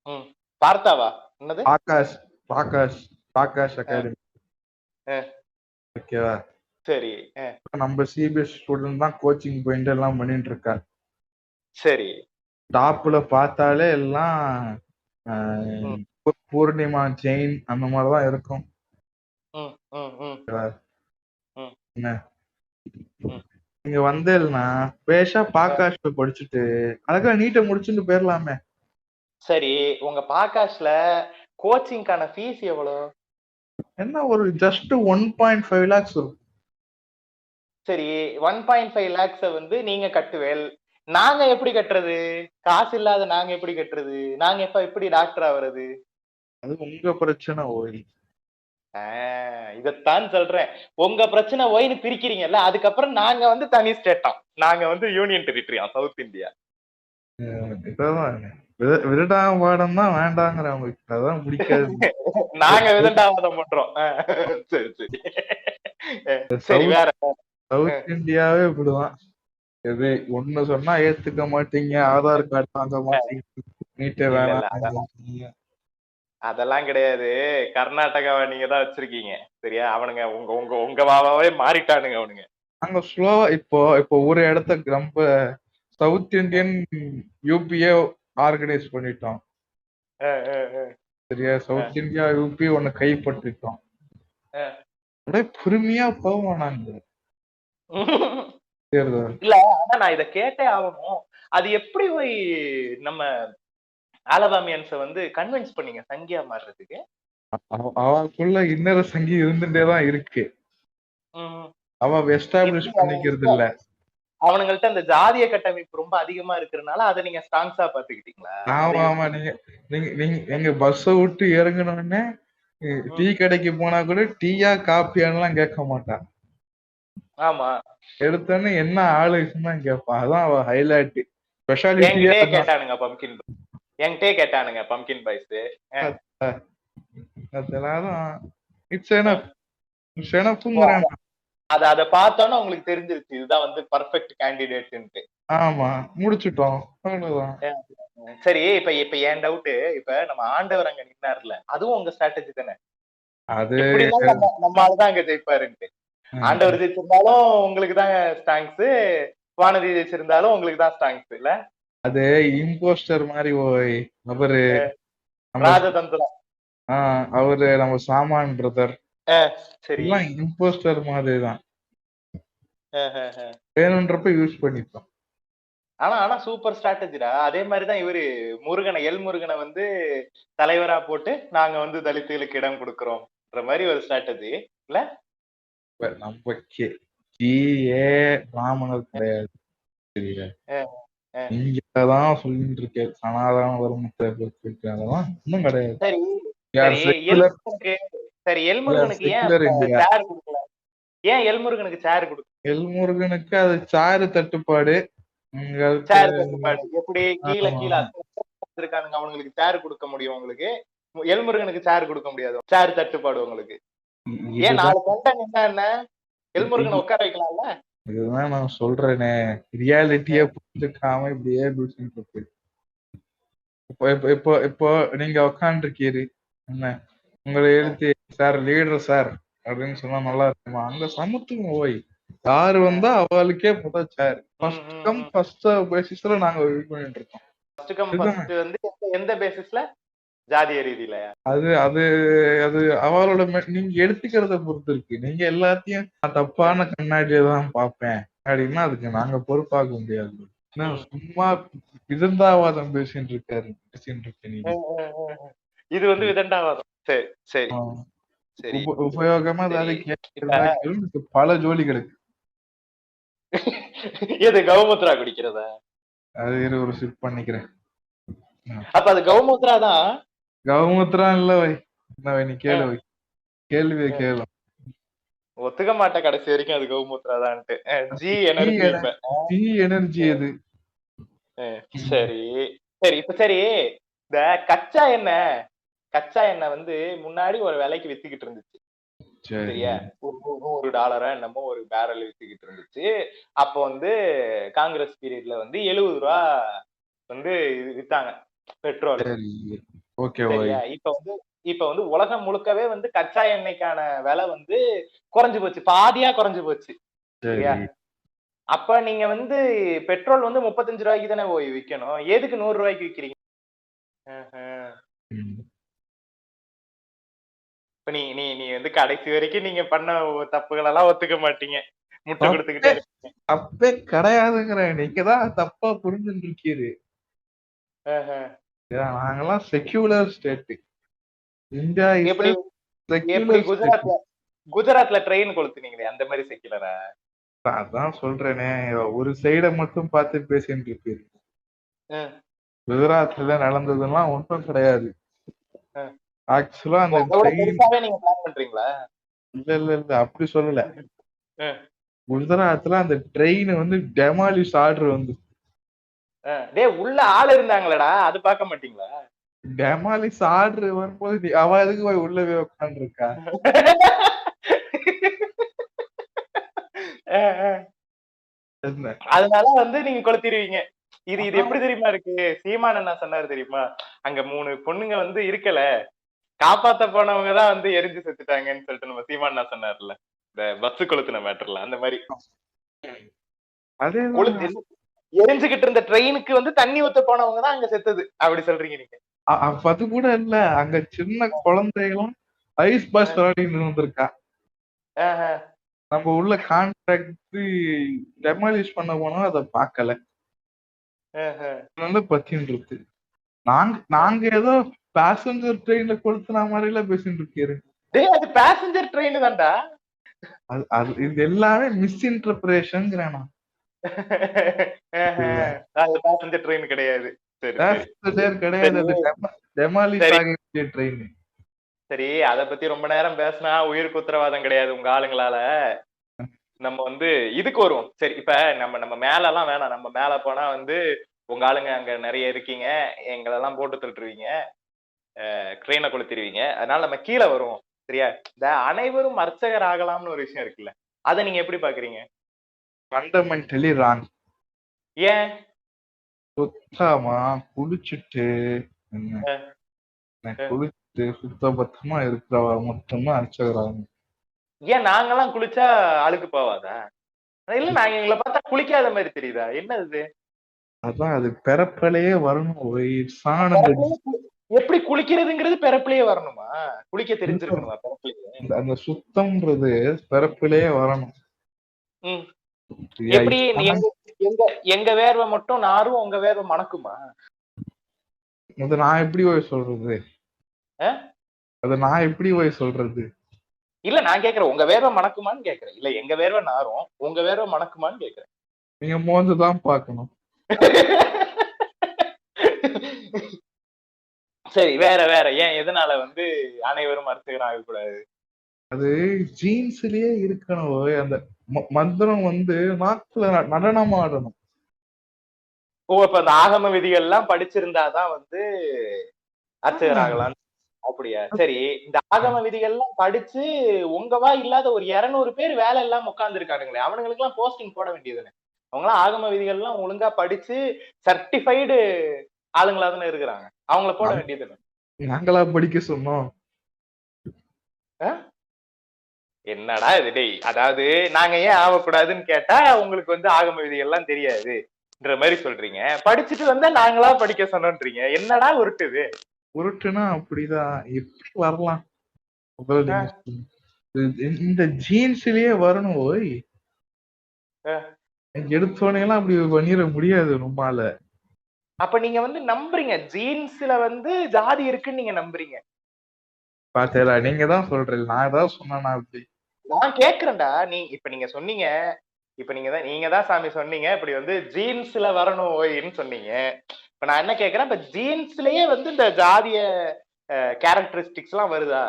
Speaker 2: ம். பார்த்தாவா? என்னது?
Speaker 1: பாக்காஷ் பாக்காஷ் பாக்காஷ்
Speaker 2: அஹ்
Speaker 1: அகாடமி.
Speaker 2: அஹ்
Speaker 1: ஓகேவா?
Speaker 2: சரி.
Speaker 1: நம்ம சிபிஎஸ் ஸ்டூடெண்ட் தான் கோச்சிங் போயிட்டு எல்லாம் பண்ணிட்டு இருக்கா.
Speaker 2: சரி.
Speaker 1: டாப்ல பார்த்தாலே எல்லாம்
Speaker 2: ம்,
Speaker 1: பூர்ணிமா ஜெயின் அந்த மாதிரிதான் இருக்கும்.
Speaker 2: ம், ம், ம், ம்,
Speaker 1: என்ன
Speaker 2: ம்.
Speaker 1: நீங்க வந்தேன்னா பேஷா
Speaker 2: அஹ்
Speaker 1: பாக்காஷ்ல படிச்சுட்டு அதுக்காக நீட்டை முடிச்சுட்டு போயிடலாமே.
Speaker 2: சரி. உங்க பாக்காஷ்ல கோச்சிங்கான ஃபீஸ் எவ்வளவு?
Speaker 1: என்ன ஒரு ஜஸ்ட் 1.5 lakhs இருக்கும்.
Speaker 2: சரி 1.5 lakhs வந்து நீங்க கட்டுவேல். நாங்க எப்படி கட்டுறது? காசு இல்லாத நாங்க எப்படி கட்டுறது? நாங்க எப்படி டாக்டர் ஆவறது?
Speaker 1: அது உங்க பிரச்சனை ஓய்.
Speaker 2: இதத்தான் சொல்றேன். உங்க பிரச்சனை ஒய்னு பிரிக்கிறீங்கல்ல, அதுக்கப்புறம் நாங்க வந்து தனி ஸ்டேட்டாம். நாங்க வந்து யூனியன் டெரிட்டரியா சவுத் இந்தியா.
Speaker 1: இதான் விருடாபாடம் தான் வேண்டாங்கிறவங்களுக்கு அதான் பிடிக்காது.
Speaker 2: நாங்க விதண்டாவாதம் பண்றோம். சரி சரி. சரி
Speaker 1: சவுத்
Speaker 2: வேற.
Speaker 1: சவுத் இந்தியாவே இப்படிதான். எது ஒண்ணு சொன்னா ஏத்துக்க மாட்டீங்க, ஆதார் கார்டு வாங்க மாட்டீங்க, நீட்டே
Speaker 2: இல்ல இல்ல
Speaker 1: வேணாம்.
Speaker 2: அதெல்லாம் கிடையாது. கர்நாடகாவை நீங்க தான் வச்சிருக்கீங்க. சரியா? அவனுங்க உங்க உங்க உங்க வாவாவே மாறிட்டானுங்க அவனுங்க.
Speaker 1: நாங்க ஸ்லோவா இப்போ இப்போ ஒரு இடத்த ரொம்ப சவுத் இந்தியன் யூபியே ஆர்கனைஸ் பண்ணிட்டோம். சரியா? சவுத் இந்தியா யூபி ஒண்ணு கைப்பற்றிட்டோம். அப்படியே பொறுமையா போவோம் நாங்க தேர்தல்.
Speaker 2: இல்ல ஆனா நான் இத கேட்டே ஆகணும். அது எப்படி போய் நம்ம ஆலபாமியன்ஸ வந்து கன்வின்ஸ் பண்ணீங்க சங்கியா மாறுறதுக்கு?
Speaker 1: அவளுக்குள்ள இன்னொரு சங்கி இருந்துட்டேதான் இருக்கு. அவ எஸ்டாப்ளிஷ் பண்ணிக்கிறது இல்ல.
Speaker 2: அவனுங்கள்ட்ட அந்த ஜாதிய கட்டமைப்பு ரொம்ப அதிகமா இருக்கிறதுனால அதை நீங்க ஸ்ட்ராங்ஸா பாத்துக்கிட்டீங்களா?
Speaker 1: ஆமா ஆமா. நீங்க எங்க பஸ்ஸ விட்டு இறங்கினோடனே டீ கடைக்கு போனா கூட டீயா காப்பியான்லாம் கேட்க மாட்டான்.
Speaker 2: ஆமா.
Speaker 1: எடுத்தோன்னு என்ன ஆளுன்னு தான் கேட்பான். அதான் அவ ஹைலைட் ஸ்பெஷாலிட்டியே
Speaker 2: கேட்டானுங்க பம்கின் என்கிட்டே கேட்டானுங்க பம்கின் பாய்ஸ்.
Speaker 1: அதெல்லாம் இட்ஸ் எனஃப்ங்கறான்.
Speaker 2: அத பார்த்தோன்னா உங்களுக்கு தெரிஞ்சிருச்சு இதுதான் வந்து பெர்ஃபெக்ட் கேண்டிடேட்ன்ட்டு.
Speaker 1: ஆமா, முடிச்சிட்டோம். அவ்வளவுதான்.
Speaker 2: சரி, இப்ப என் டவுட், இப்ப நம்ம ஆண்டவர் அங்க நின்னார்ல, அதுவும் உங்க ஸ்ட்ராட்டஜி தானே? அது நம்ம ஆளுதான் அங்க ஜெயிப்பாருன்ட்டு. ஆண்டவர் ஜெயிச்சிருந்தாலும் உங்களுக்கு தான் ஸ்ட்ராங்ஸ், வானதி ஜெயிச்சிருந்தாலும் உங்களுக்கு தான் ஸ்ட்ராங்ஸ் இல்ல?
Speaker 1: அது இம்போஸ்டர் மாதிரி அவரு
Speaker 2: ராஜதந்திரம்.
Speaker 1: அவரு நம்ம சாமான் பிரதர். சரி, இம்போஸ்டர் மாதிரி தான். வேணும்ன்றப்ப யூஸ் பண்ணிப்போம்.
Speaker 2: ஆனா சூப்பர் ஸ்ட்ராட்டஜிடா. அதே மாதிரிதான் இவரு முருகனை, எல் முருகனை வந்து தலைவரா போட்டு நாங்க வந்து தலித்துகளுக்கு இடம் கொடுக்கிறோம்ன்ற மாதிரி ஒரு ஸ்ட்ராட்டஜி இல்ல?
Speaker 1: நம்ம ராமனர் கிடையாது. சரியா? நீங்கதான் சொல்லிட்டு இருக்க சனாதன தர்மத்தை இன்னும் கிடையாது.
Speaker 2: சரி, எல்முருகனுக்கு ஏன் சேர் கொடுக்கல? ஏன் எல்முருகனுக்கு சேர் கொடுக்கல?
Speaker 1: எல்முருகனுக்கு அது சாரு தட்டுப்பாடு.
Speaker 2: எப்படி கீழே இருக்கானுங்க, அவங்களுக்கு சேர் கொடுக்க முடியும் உங்களுக்கு, எல்முருகனுக்கு சேர் கொடுக்க முடியாது. சேர் தட்டுப்பாடு உங்களுக்கு. ஏன் 4 கொண்டா என்ன எல்முருகனை உட்கார வைக்கலாம்ல?
Speaker 1: இதுதான் நான் சொல்றேனே, ரியாலிட்டியா புரிஞ்சுக்காம இப்படியே இருக்கு. இப்போ நீங்க உட்காந்துருக்கீரு, என்ன உங்களை எழுத்து சார் லீடர் சார் அப்படின்னு சொன்னா நல்லா இருக்குமா? அங்க சமத்துவம் போய் யாரு வந்தா அவளுக்கே முதல் சார் ஃபர்ஸ்ட் கம் ஃபர்ஸ்ட் பேசிஸ்ல நாங்க இது பண்ணிட்டு இருக்கோம்.
Speaker 2: ஃபர்ஸ்ட் கம் ஃபர்ஸ்ட் வந்து எந்த பேசிஸ்ல? ஜாதிய ரீதியில. அது
Speaker 1: அது அது அவளோட நீங்க எடுத்துக்கிறத பொறுத்து இருக்கு. நீங்க எல்லாத்தையும் தப்பான கண்ணாடியை தான் பார்ப்பேன் அப்படின்னா அதுக்கு நாங்க பொறுப்பாக முடியாது. சும்மா விதண்டாவாதம் பேசிட்டு இருக்காரு நீங்க.
Speaker 2: இது வந்து விதண்டாவாதம். சரி சரி சரி.
Speaker 1: உபயோகமா ஏதாவது பல ஜோலிகளுக்கு.
Speaker 2: எது கௌமுத்ரா குடிக்கிறதா?
Speaker 1: அது ஒரு சிப் பண்ணிக்கிறேன்.
Speaker 2: அப்ப அது கௌமுத்ரா தான்.
Speaker 1: கௌமுத்ரா இல்ல வை, நீ கேளு வை, கேள்வியை கேளு.
Speaker 2: ஒத்துக்க மாட்டேன் கடைசி வரைக்கும் அது கௌமுத்ரா தான்ட்டு. ஜி
Speaker 1: எனர்ஜி அது.
Speaker 2: சரி சரி. இப்ப சரி, இந்த கச்சா எண்ணெய் வந்து முன்னாடி ஒரு விலைக்கு வித்துக்கிட்டு இருந்துச்சு சரியா? $100 என்னமோ ஒரு பேரல் வித்துக்கிட்டு இருந்துச்சு. அப்ப வந்து காங்கிரஸ் பீரியட்ல வந்து 70 ரூபா வந்து வித்தாங்க பெட்ரோல். சரியா? இப்ப வந்து உலகம் முழுக்கவே வந்து கச்சா எண்ணெய்க்கான விலை வந்து குறைஞ்சு போச்சு, பாதியா குறைஞ்சு போச்சு சரியா? அப்ப நீங்க வந்து பெட்ரோல் வந்து 35 ரூபாய்க்கு தானே போய் விக்கணும், எதுக்கு 100 ரூபாய்க்கு விக்கிறீங்க? இப்ப நீ வந்து கடைசி வரைக்கும் நீங்க பண்ண தப்புகள் எல்லாம் ஒத்துக்க மாட்டீங்க, முட்டை கொடுத்துக்கிட்டே இருக்கீங்க.
Speaker 1: அப்பே கிடையாதுங்கிற, நீங்க தான் தப்பா புரிஞ்சுட்டு இருக்கீரு. நாங்கெல்லாம் செக்யூலர் ஸ்டேட். இந்தியா
Speaker 2: எப்படி குஜராத்ல ட்ரெயின் கொளுத்துனீங்களே அந்த மாதிரி செக்யூலரா?
Speaker 1: அதான் சொல்றேனே, ஒரு சைட மட்டும் பார்த்து பேசிட்டு இருக்கீரு. குஜராத்ல நடந்ததெல்லாம் ஒன்றும் கிடையாது. ஆக்சுவலா அந்த
Speaker 2: நீங்க பிளான் பண்றீங்களா?
Speaker 1: இல்ல அப்படி சொல்லல. குஜராத்ல அந்த ட்ரெயின் வந்து டெமாலிஷ் ஆர்டர் வந்து
Speaker 2: உள்ள ஆள் இருந்தாங்களடா, அது பார்க்க மாட்டீங்களா?
Speaker 1: டெமாலிஷ் ஆர்டர் வரும்போது அவ எதுக்கு போய் உள்ளவே உட்கார்ந்து இருக்கா?
Speaker 2: அதனால வந்து நீங்க கொளுத்திடுவீங்க. இது எப்படி தெரியுமா இருக்கு? சீமான் என்ன சொன்னாரு தெரியுமா? அங்க 3 பொண்ணுங்க வந்து இருக்கல, காப்பாத்த போனவங்க தான் வந்து எரிஞ்சு செத்துட்டாங்கன்னு சொல்லிட்டு நம்ம சீமான் என்ன சொன்னார்ல, இந்த பஸ் கொளுத்தின மேட்டர்ல அந்த மாதிரி. எரிஞ்சுகிட்டு இருந்த ட்ரெயினுக்கு வந்து தண்ணி ஊத்த போனவங்க தான் அங்க செத்தது அப்படி சொல்றீங்க நீங்க?
Speaker 1: அது கூட இல்ல, அங்க சின்ன குழந்தைகளும் ஐஸ் பாஸ் விளையாடிட்டு இருந்திருக்கா.
Speaker 2: ஆஹ்
Speaker 1: நம்ம உள்ள கான்ட்ராக்ட் டெமாலிஷ் பண்ண போனோம், அதை பார்க்கல,
Speaker 2: ஆஹ்
Speaker 1: அதனால பத்தின்னு இருக்கு. நாங்க ஏதோ பேசஞ்சர் ட்ரெயின்ல கொளுத்துன மாதிரி எல்லாம் பேசிட்டு இருக்கீரு.
Speaker 2: டேய் அது பேசஞ்சர் ட்ரெயின் தான்டா.
Speaker 1: இது எல்லாமே மிஸ்இன்டர்பிரேஷன்.
Speaker 2: அது பேசஞ்சர் ட்ரெயின் கிடையாது. சரி
Speaker 1: கிடையாது, அது டெமாலிஷ் ஆகிய ட்ரெயின்.
Speaker 2: சரி, அத பத்தி ரொம்ப நேரம் பேசினா உயிருக்கு உத்தரவாதம் கிடையாது உங்க ஆளுங்களால. நம்ம வந்து இதுக்கு வருவோம். சரி, இப்ப நம்ம மேல எல்லாம் வேணாம். நம்ம மேல போனா வந்து உங்க ஆளுங்க அங்க நிறைய இருக்கீங்க, எங்களெல்லாம் போட்டு தள்ளுருவீங்க, ட்ரெயினை கொளுத்திடுவீங்க. அதனால நம்ம கீழே வருவோம். சரியா? இந்த அனைவரும் அர்ச்சகர் ஆகலாம்னு ஒரு விஷயம் இருக்குல்ல, அதை நீங்க எப்படி பாக்குறீங்க?
Speaker 1: Fundamentally wrong.
Speaker 2: ஏன்?
Speaker 1: சுத்தமா குளிச்சுட்டு குளிச்சுட்டு சுத்தபத்தமா இருக்கிறவ மட்டும்தான் அர்ச்சகர் ஆகணும்.
Speaker 2: ஏன் நாங்கெல்லாம் குளிச்சா அழுக்கு போவாதா? இல்ல, நாங்க எங்களை பார்த்தா குளிக்காத மாதிரி தெரியுதா? என்ன இது?
Speaker 1: அதான் அது பிறப்பிலேயே வரணும்.
Speaker 2: எப்படி குளிக்கிறதுங்கிறது பிறப்பிலேயே வரணுமா? குளிக்க தெரிஞ்சிருக்கணுமா பிறப்பிலேயே?
Speaker 1: அந்த சுத்தம்ன்றது பிறப்பிலேயே வரணும்.
Speaker 2: எப்படி எங்க வேர்வை மட்டும் நாரும் உங்க வேர்வை மணக்குமா?
Speaker 1: அது நான் எப்படி போய் சொல்றது? அது நான் எப்படி போய் சொல்றது?
Speaker 2: இல்ல, நான் கேக்குறேன் உங்க வேர்வை மணக்குமான்னு கேக்குறேன். இல்ல எங்க வேர்வை நாரும் உங்க வேர்வை மணக்குமான்னு கேக்குறேன்.
Speaker 1: நீங்க மோந்துதான் பாக்கணும்.
Speaker 2: சரி, வேற ஏன் எதனால வந்து அனைவரும் அர்ச்சகர் ஆகக்கூடாது?
Speaker 1: அது ஜீன்ஸ்லயே இருக்கணும். அந்த மந்திரம் வந்து நாக்குல நடனம் ஆடணும்.
Speaker 2: இப்ப அந்த ஆகம விதிகள் எல்லாம் படிச்சிருந்தாதான் வந்து அர்ச்சகர் ஆகலாம். அப்படியா? சரி, இந்த ஆகம விதிகள் எல்லாம் படிச்சு உங்கவா இல்லாத ஒரு 200 பேர் வேலை எல்லாம் உட்கார்ந்து இருக்கானுங்களே, அவனுங்களுக்கு எல்லாம் போஸ்டிங் போட வேண்டியதுன்னு. அவங்க எல்லாம் ஆகம விதிகள் எல்லாம் ஒழுங்கா படிச்சு சர்டிஃபைடு ஆளுங்களா தானே இருக்கிறாங்க, அவங்கள போட வேண்டியது.
Speaker 1: நாங்களா படிக்க சொன்னோம்?
Speaker 2: என்னடா இது டேய்? அதாவது நாங்க ஏன் ஆகக்கூடாதுன்னு கேட்டா உங்களுக்கு வந்து ஆகம விதிகள் எல்லாம் தெரியாதுன்ற மாதிரி சொல்றீங்க. படிச்சுட்டு வந்தா நாங்களா படிக்க சொன்னோன்றீங்க. என்னடா உருட்டுது?
Speaker 1: உருட்டுனா அப்படிதான். எப்படி வரலாம்? இந்த ஜீன்ஸ்லயே வரணும். ஓய், எடுத்தோடனே எல்லாம் அப்படி பண்ணிட முடியாது நம்மால.
Speaker 2: அப்ப நீங்க வந்து நம்புறீங்க ஜீன்ஸ்ல வந்து ஜாதி இருக்குன்னு நீங்க நம்புறீங்க?
Speaker 1: பாத்தேடா, நீங்க தான் சொல்றீங்க, நான் ஏதாவது சொன்னா அப்படி?
Speaker 2: நான் கேக்குறேன்டா. இப்ப நீங்க சொன்னீங்க, இப்ப நீங்க தான் சாமி சொன்னீங்க இப்படி வந்து ஜீன்ஸ்ல வரணும் ஓய்ன்னு சொன்னீங்க. இப்ப நான் என்ன கேக்குறேன், இப்ப ஜீன்ஸ்லயே வந்து இந்த ஜாதிய கேரக்டரிஸ்டிக்ஸ் எல்லாம் வருதா?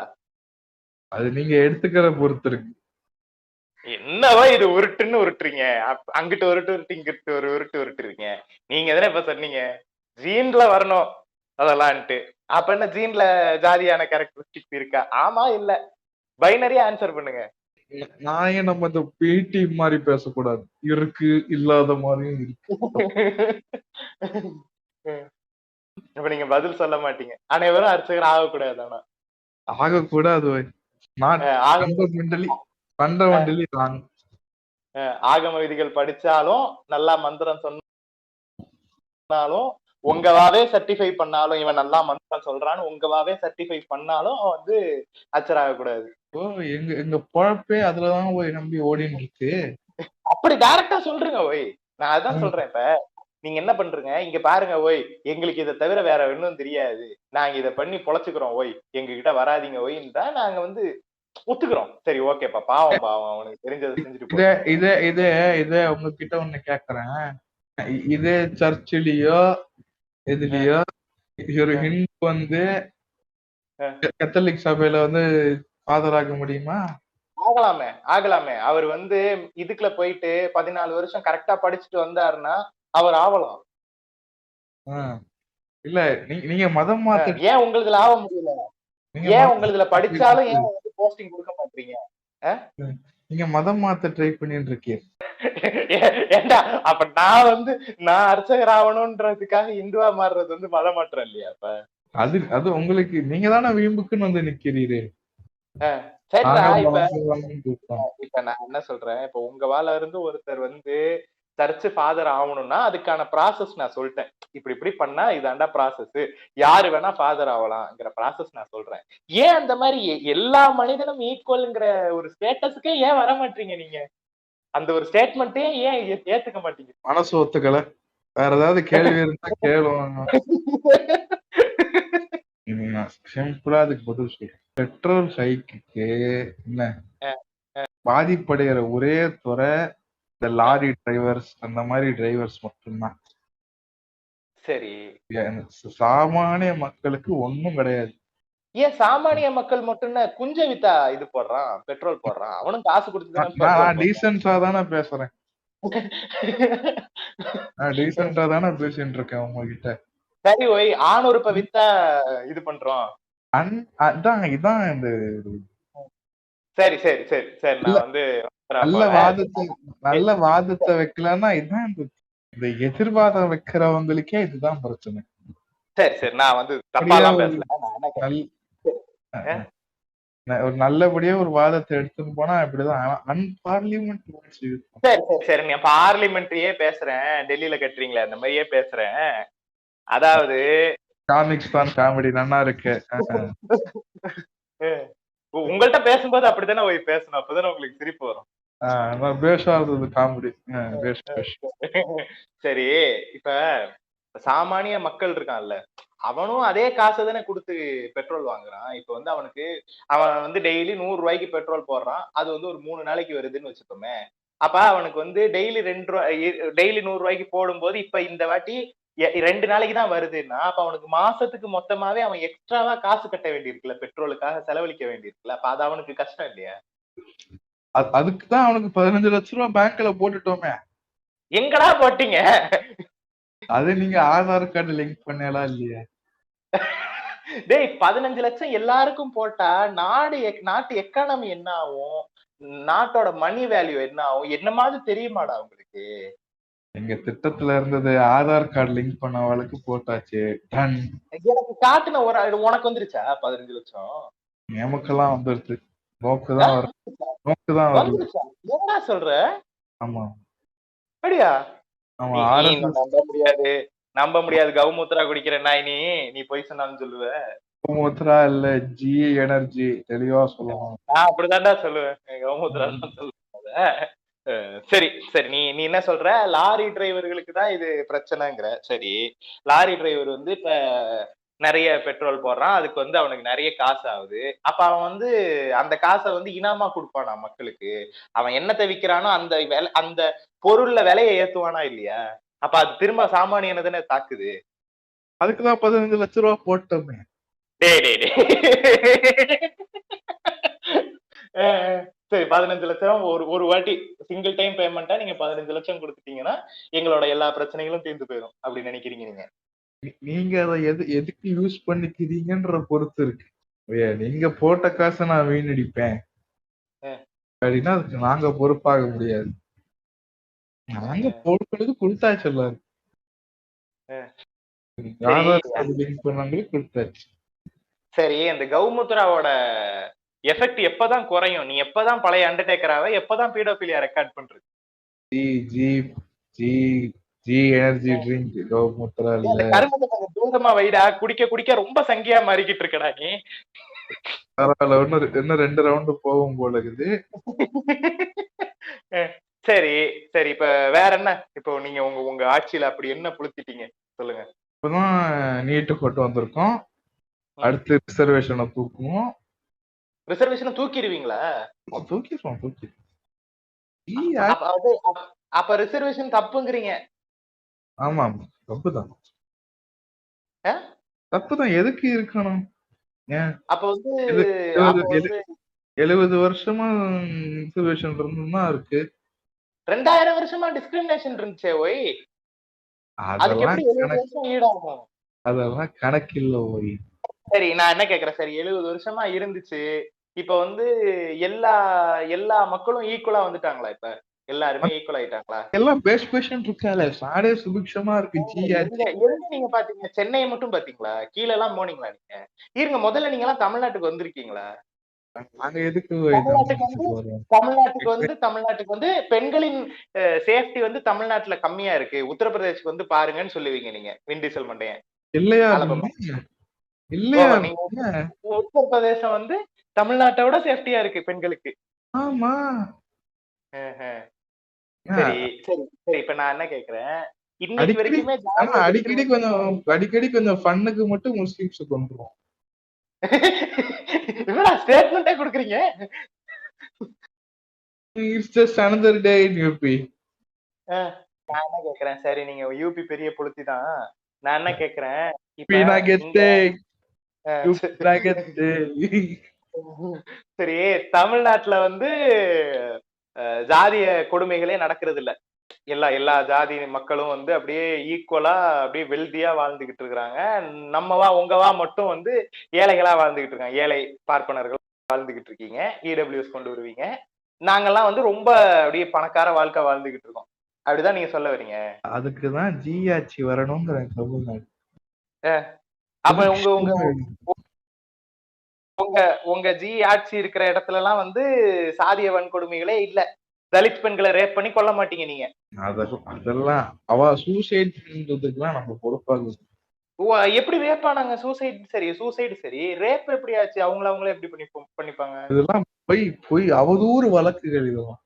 Speaker 1: அது நீங்க எடுத்துக்கிற பொறுத்து இருக்கு.
Speaker 2: என்னவா இது உருட்டுன்னு உருட்டுறீங்க? அங்கிட்டு உருட்டு இங்கிட்டு ஒரு உருட்டு உருட்டுறீங்க. நீங்க தானே இப்ப சொன்னீங்க ஜீன்ல வரணும் அதெல்லாம்ட்டு. அப்ப என்ன ஜீன்ல ஜாதியான கேரக்டரிஸ்டிக்ஸ் இருக்கா? ஆமா இல்ல, பைனரியா ஆன்சர் பண்ணுங்க.
Speaker 1: நான் ஏன் நம்ம இந்த பேட்டி மாதிரி பேசக்கூடாது? இருக்கு, இல்லாத மாதிரியும் இருக்கு.
Speaker 2: இப்ப நீங்க பதில் சொல்ல மாட்டீங்க. அனைவரும் அர்ச்சகர் ஆகக்கூடாது. ஆனா
Speaker 1: ஆகக்கூடாது.
Speaker 2: ஆகம விதிகள் படிச்சாலும் நல்லா மந்திரம் சொன்னாலும் உங்கவாவே சர்டிஃபை பண்ணாலும், இவன் நல்லா மந்திரம் சொல்றான்னு உங்கவாவே சர்டிஃபை பண்ணாலும் வந்து அர்ச்சகர் ஆகக்கூடாது.
Speaker 1: எங்க பொழப்பே அதுலதான் போய் நம்பி ஓடின்னு இருக்கு.
Speaker 2: அப்படி டைரக்டா சொல்றீங்க ஓய். நான் அதான் சொல்றேன். இப்ப நீங்க என்ன பண்றீங்க இங்க பாருங்க ஓய், எங்களுக்கு இதை தவிர வேற ஒன்னும் தெரியாது, நாங்க இதை பண்ணி பொழைச்சுக்கிறோம் ஓய், எங்க கிட்ட வராதிங்க ஓய்ன்றா நாங்க வந்து ஒத்துக்கிறோம். சரி ஓகேப்பா, பாவம் அவனுக்கு தெரிஞ்சதை செஞ்சுட்டு
Speaker 1: இதே உங்ககிட்ட ஒண்ணு கேக்குறேன். இதே சர்ச்சிலேயோ எதுலயோ ஒரு ஹிந்து வந்து கத்தோலிக் சபையில வந்து ஆதராக முடியுமா?
Speaker 2: ஆகலாமே. அவர் வந்து இதுக்குள்ள போயிட்டு 14 வருஷம் கரெக்டா படிச்சுட்டு வந்தாருன்னா அவர் ஆகலாம்.
Speaker 1: இல்ல, நீங்க மதம் மாத்த
Speaker 2: ஏன் உங்களுதுல ஆக முடியல? ஏன் உங்களுதுல படிச்சாலும் ஏன் வந்து போஸ்டிங் கொடுக்க மாட்டீங்க?
Speaker 1: நீங்க மதம் மாத்த ட்ரை பண்ணிட்டு இருக்கீங்க.
Speaker 2: ஏண்டா, அப்ப நான் அர்ச்சகர் ஆகணும்ன்றதுக்காக இந்துவா மாறுறது வந்து மதம் மாற்றம் இல்லையா? அப்ப
Speaker 1: அது உங்களுக்கு நீங்க தானே வீம்புக்குன்னு வந்து நிக்கிறீரு.
Speaker 2: சரிடா, இப்ப நான் என்ன சொல்றேன், இப்ப உங்க வாழ இருந்து ஒருத்தர் வந்து சர்ச் ஃபாதர் ஆகணும்னா அதுக்கான ப்ராசஸ் நான் சொல்லிட்டேன். இப்படி இப்படி பண்ணா இதாண்டா ப்ராசஸ், யாரு வேணா ஃபாதர் ஆகலாம்ங்கிற ப்ராசஸ் நான் சொல்றேன். ஏன் அந்த மாதிரி எல்லா மனிதனும் ஈக்குவல்ங்கிற ஒரு ஸ்டேட்டஸுக்கே ஏன் வர மாட்டீங்க நீங்க? அந்த ஒரு ஸ்டேட்மெண்ட்டே ஏன் ஏத்துக்க மாட்டீங்க?
Speaker 1: மனசு ஒத்துக்கல. வேற ஏதாவது கேள்வி இருந்தா கேளுவாங்க. நான் சிம்பிளா அதுக்கு பதில் சொல்றேன். பெட்ரோல் ஹைக்குக்கு என்ன பாதிப்படைகிற ஒரே துறை இந்த லாரி டிரைவர்ஸ் அந்த மாதிரி டிரைவர்ஸ் மட்டும்தான்.
Speaker 2: சரி,
Speaker 1: சாமானிய மக்களுக்கு ஒண்ணும் கிடையாது.
Speaker 2: ஏன் சாமானிய மக்கள் மட்டும்னா குஞ்ச வித்தா இது போடுறான், பெட்ரோல் போடுறான், அவனும் காசு கொடுத்துதானே பெட்ரோல்
Speaker 1: நான்
Speaker 2: போடுறான்.
Speaker 1: டீசென்டா தானே பேசுறேன். நான் டீசென்டா தானே பேசிட்டு இருக்கேன் உங்ககிட்ட.
Speaker 2: சரி ஓய், ஆணுறுப்ப வித்தா இது பண்றோம்.
Speaker 1: அதான் இதான் இந்த
Speaker 2: சரி சரி சரி சரி, நான் வந்து
Speaker 1: நல்ல வாதத்தை வைக்கலன்னா இதான் இந்த எதிர்வாதம் வைக்கிறவங்களுக்கே இதுதான் பிரச்சனை.
Speaker 2: சரி சரி, நான் வந்து தப்பாலாம் பேசல.
Speaker 1: ஒரு நல்லபடியா ஒரு வாதத்தை எடுத்துன்னு போனா இப்படிதான் அன்பார்லிமெண்ட்.
Speaker 2: சரி சரி சரி, நீ பார்லிமெண்ட்ரியே பேசுறேன், டெல்லியில கட்டுறீங்களே அந்த மாதிரியே பேசுறேன். அதாவது
Speaker 1: காமிக்ஸ் தான் காமெடி நல்லா இருக்கு.
Speaker 2: உங்கள்கிட்ட பேசும்போது அப்படித்தானே போய் பேசணும், அப்பதானே உங்களுக்கு சிரிப்பு வரும்.
Speaker 1: காமெடி.
Speaker 2: சரி, இப்ப சாமானிய மக்கள் இருக்கான்ல, அவனும் அதே காசை தானே கொடுத்து பெட்ரோல் வாங்குறான். இப்ப வந்து அவன் வந்து டெய்லி 100 ரூபாய்க்கு பெட்ரோல் போடுறான். அது வந்து ஒரு 3 நாளைக்கு வருதுன்னு வச்சுக்கோமே. அப்ப அவனுக்கு வந்து டெய்லி 2 ரூபாய், டெய்லி 100 ரூபாய்க்கு போடும்போது இப்ப இந்த வாட்டி 2 நாளைக்கு தான் வருதுன்னா, அப்ப அவனுக்கு மாசத்துக்கு மொத்தமாவே அவன் எக்ஸ்ட்ராவா காசு கட்ட வேண்டியிருக்குல்ல, பெட்ரோலுக்காக செலவழிக்க வேண்டியிருக்குல்ல. அப்ப அது அவனுக்கு கஷ்டம் இல்லையா?
Speaker 1: அதுக்குதான் அவனுக்கு 15 லட்சம் ரூபாய் பேங்க்ல போட்டுட்டோமே.
Speaker 2: எங்கடா போட்டீங்க?
Speaker 1: அது நீங்க ஆதார் கார்டு லிங்க் பண்ணலாம் இல்லையா?
Speaker 2: டேய், 15 லட்சம் எல்லாருக்கும் போட்டா நாட்டு எக்கானமி என்ன ஆகும், நாட்டோட மணி வேல்யூ என்ன ஆகும், என்னமாவது தெரியுமாடா உங்களுக்கு?
Speaker 1: எங்க திட்டத்துல இருந்தது ஆதார் கார்டு லிங்க் பண்ணவளுக்கு போட்டாச்சு.
Speaker 2: எனக்கு காட்டுன உனக்கு வந்துருச்சா 15 லட்சம்?
Speaker 1: நமக்கெல்லாம் வந்துருச்சு. நோக்குதான் வருது.
Speaker 2: என்ன சொல்ற?
Speaker 1: ஆமா,
Speaker 2: அப்படியா?
Speaker 1: ஆமா.
Speaker 2: நம்ப முடியாது. கவுமுத்ரா குடிக்கிற நாய் நீ போய் சொன்னான்னு சொல்லுவ.
Speaker 1: கவுமுத்ரா இல்ல, ஜி எனர்ஜி, தெளிவா சொல்லணும்.
Speaker 2: நான் அப்படிதான்டா சொல்லுவேன், கவுமுத்ரா தான் சொல்லுவேன். சரி சரி, நீ என்ன சொல்ற, லாரி டிரைவர்களுக்கு தான் இது பிரச்சனைங்கிற. சரி, லாரி டிரைவர் வந்து இப்ப நிறைய பெட்ரோல் போடுறான், அதுக்கு வந்து அவனுக்கு நிறைய காசு ஆகுது. அப்ப அவன் வந்து அந்த காசை வந்து இனாமா கொடுப்பானா மக்களுக்கு? அவன் என்னத்தை விக்கிறானோ அந்த பொருள்ல விலையை ஏத்துவானா இல்லையா? அப்ப அது திரும்ப சாமானியனை தானே தாக்குது.
Speaker 1: அதுக்குதான் 15 லட்சம் ரூபாய் போட்டோமே.
Speaker 2: சரி, 15 லட்சம் ஒரு வாட்டி சிங்கிள் டைம் பேமெண்டா நீங்க 15 லட்சம் கொடுத்துட்டீங்கன்னா எங்களோட எல்லா பிரச்சனைகளும் தீர்ந்து போயிடும் அப்படி நினைக்கிறீங்க நீங்க?
Speaker 1: நீங்க அதை எதுக்கு யூஸ் பண்ணிக்கிறீங்கன்ற பொறுத்து இருக்கு. நீங்க போட்ட காசை நான் வீணடிப்பேன் அப்படின்னா அதுக்கு நாங்க பொறுப்பாக முடியாது. நாங்க பொறுப்பெடுத்து கொடுத்தாச்சு எல்லாரும். கொடுத்தாச்சு.
Speaker 2: சரி, அந்த கவுமுத்ராவோட எஃபெக்ட் எப்பதான் குறையும்? நீ எப்பதான் பழைய அண்டர்டேக்கராவ, எப்பதான் பீடோபிலியா ரெக்கார்ட் பண்றது?
Speaker 1: எனர்ஜி ட்ரிங்க் கவுமுத்ரா இல்ல.
Speaker 2: கருமத்தை கொஞ்சம் தூரமா வைடா, குடிக்க குடிக்க ரொம்ப சங்கியா மாறிக்கிட்டு இருக்கடா நீ.
Speaker 1: இன்னும் 2 ரவுண்டு போகும் போல இருக்குது.
Speaker 2: சரி சரி, இப்ப வேற என்ன? இப்போ நீங்க உங்க ஆட்சியில அப்படி என்ன புளுத்திட்டீங்க சொல்லுங்க.
Speaker 1: இப்பதான் நீட்டு கொண்டு வந்திருக்கோம். அடுத்து ரிசர்வேஷனை தூக்குவோம்.
Speaker 2: ரிசர்வேஷனை தூக்கிடுவீங்களா?
Speaker 1: தூக்கிடுவோம்.
Speaker 2: அப்ப ரிசர்வேஷன் தப்புங்கிறீங்க?
Speaker 1: ஆமா, தப்புதான். தப்புதான். எதுக்கு இருக்கணும்?
Speaker 2: அப்ப வந்து
Speaker 1: 70 வருஷமா ரிசர்வேஷன் இருந்துதான் இருக்கு.
Speaker 2: 2000 வருஷமா டிஸ்கிரிமினேஷன் இருந்துச்சே ஓய். அதுக்கு எப்படி 70 வருஷம் ஈடாகும்?
Speaker 1: அதெல்லாம் கணக்கில்ல ஓய்.
Speaker 2: சரி, நான் என்ன கேக்குறேன், சரி 70 வருஷமா இருந்துச்சு, இப்ப வந்து எல்லா மக்களும் ஈக்குவலா வந்துட்டாங்களா? இப்ப எல்லாருமே ஈக்குவல் ஆயிட்டாங்களா?
Speaker 1: எல்லாம் பேஷன் இருக்கால, சாடே சுபிக்ஷமா இருக்கு.
Speaker 2: நீங்க பாத்தீங்க சென்னையை மட்டும் பாத்தீங்களா? கீழ எல்லாம் போனீங்களா நீங்க? இருங்க, முதல்ல நீங்க எல்லாம் தமிழ்நாட்டுக்கு வந்திருக்கீங்களா?
Speaker 1: நாங்க எதுக்கு
Speaker 2: தமிழ்நாட்டுக்கு வந்து
Speaker 1: தமிழ்நாட்டுக்கு வரோம்?
Speaker 2: தமிழ்நாட்டுக்கு வந்து பெண்களின் சேஃப்டி வந்து தமிழ்நாட்டுல கம்மியா இருக்கு. உத்தரப்பிரதேஷ்க்கு வந்து பாருங்கன்னு சொல்லுவீங்க நீங்க. விண்டீசல் மண்டையன்.
Speaker 1: இல்லையா
Speaker 2: ஆலபமா.
Speaker 1: பின்ன? இல்லையா
Speaker 2: ஓஹோ! நீங்க
Speaker 1: பின்ன?
Speaker 2: உத்தரப்பிரதேசம் வந்து தமிழ்நாட்ட விட சேஃப்டியா இருக்கு பெண்களுக்கு.
Speaker 1: ஆமா.
Speaker 2: ஆஹ. சரி,
Speaker 1: ஏன்
Speaker 2: சரி, சரி. இப்ப நான் என்ன கேட்கிறேன், இன்னைக்கு
Speaker 1: அடிக்கடி
Speaker 2: வரைக்குமே
Speaker 1: ஆனா
Speaker 2: ஜாதிய
Speaker 1: அடிக்கடி
Speaker 2: டிஸ்கிரிமினேட்
Speaker 1: கொஞ்சம் ஃபன்னுக்கு மட்டும் முஸ்லிம்ஸ கொன்றுவோம்.
Speaker 2: என்னடா ஸ்டேட்மெண்ட்டே குடுக்குறீங்க?
Speaker 1: It's just another day in UP.
Speaker 2: அ நான் என்ன கேட்கிறேன், சரி நீங்க யூபி பெரிய புளுத்தி தான். நான் என்ன கேட்கிறேன், இப்ப
Speaker 1: யுபி
Speaker 2: இங்க
Speaker 1: நகெத்தே, யுபி
Speaker 2: சரி
Speaker 1: நகெத்தே.
Speaker 2: சரி, தமிழ்நாட்டுல வந்து ஜாதிய கொடுமைகளே நடக்கிறது இல்ல. எல்லா எல்லா ஜாதி மக்களும் வந்து அப்படியே ஈக்குவலா அப்படியே வெல்தியா வாழ்ந்துகிட்டு இருக்கிறாங்க. உங்கவா மட்டும் வந்து ஏழைகளா வாழ்ந்துகிட்டு இருக்காங்க. ஏழை பார்ப்பனர்கள் வாழ்ந்துகிட்டு இருக்கீங்க. இடபிள்யூஎஸ் கொண்டு வருவீங்க. நாங்கெல்லாம் வந்து ரொம்ப அப்படியே பணக்கார வாழ்க்கை வாழ்ந்துகிட்டு இருக்கோம். அப்படிதான் நீங்க சொல்ல வர்றீங்க.
Speaker 1: அதுக்கு தான் ஜி ஆட்சி வரணும்ங்கிறேன் தமிழ்நாடு.
Speaker 2: அஹ் அப்ப உங்க உங்க
Speaker 1: சுபிக்ஷமா வேணும்.
Speaker 2: உங்க உங்க ஜி ஆட்சி இருக்கிற இடத்துல எல்லாம் வந்து சாதிய வன்கொடுமைகளே இல்ல. தலித் பெண்களை ரேப் பண்ணி கொல்ல மாட்டீங்க நீங்க.
Speaker 1: அதெல்லாம் அவ சூசைட்ன்றதுக்கெல்லாம் நம்ம பொறுப்பாக
Speaker 2: எப்படி ரேப் ஆனாங்க? சூசைடு சரி. ரேப் எப்படி ஆச்சு? அவங்களே எப்படி பண்ணிப்பாங்க?
Speaker 1: இதெல்லாம் பொய் பொய் அவதூறு வழக்குகள் இதெல்லாம்.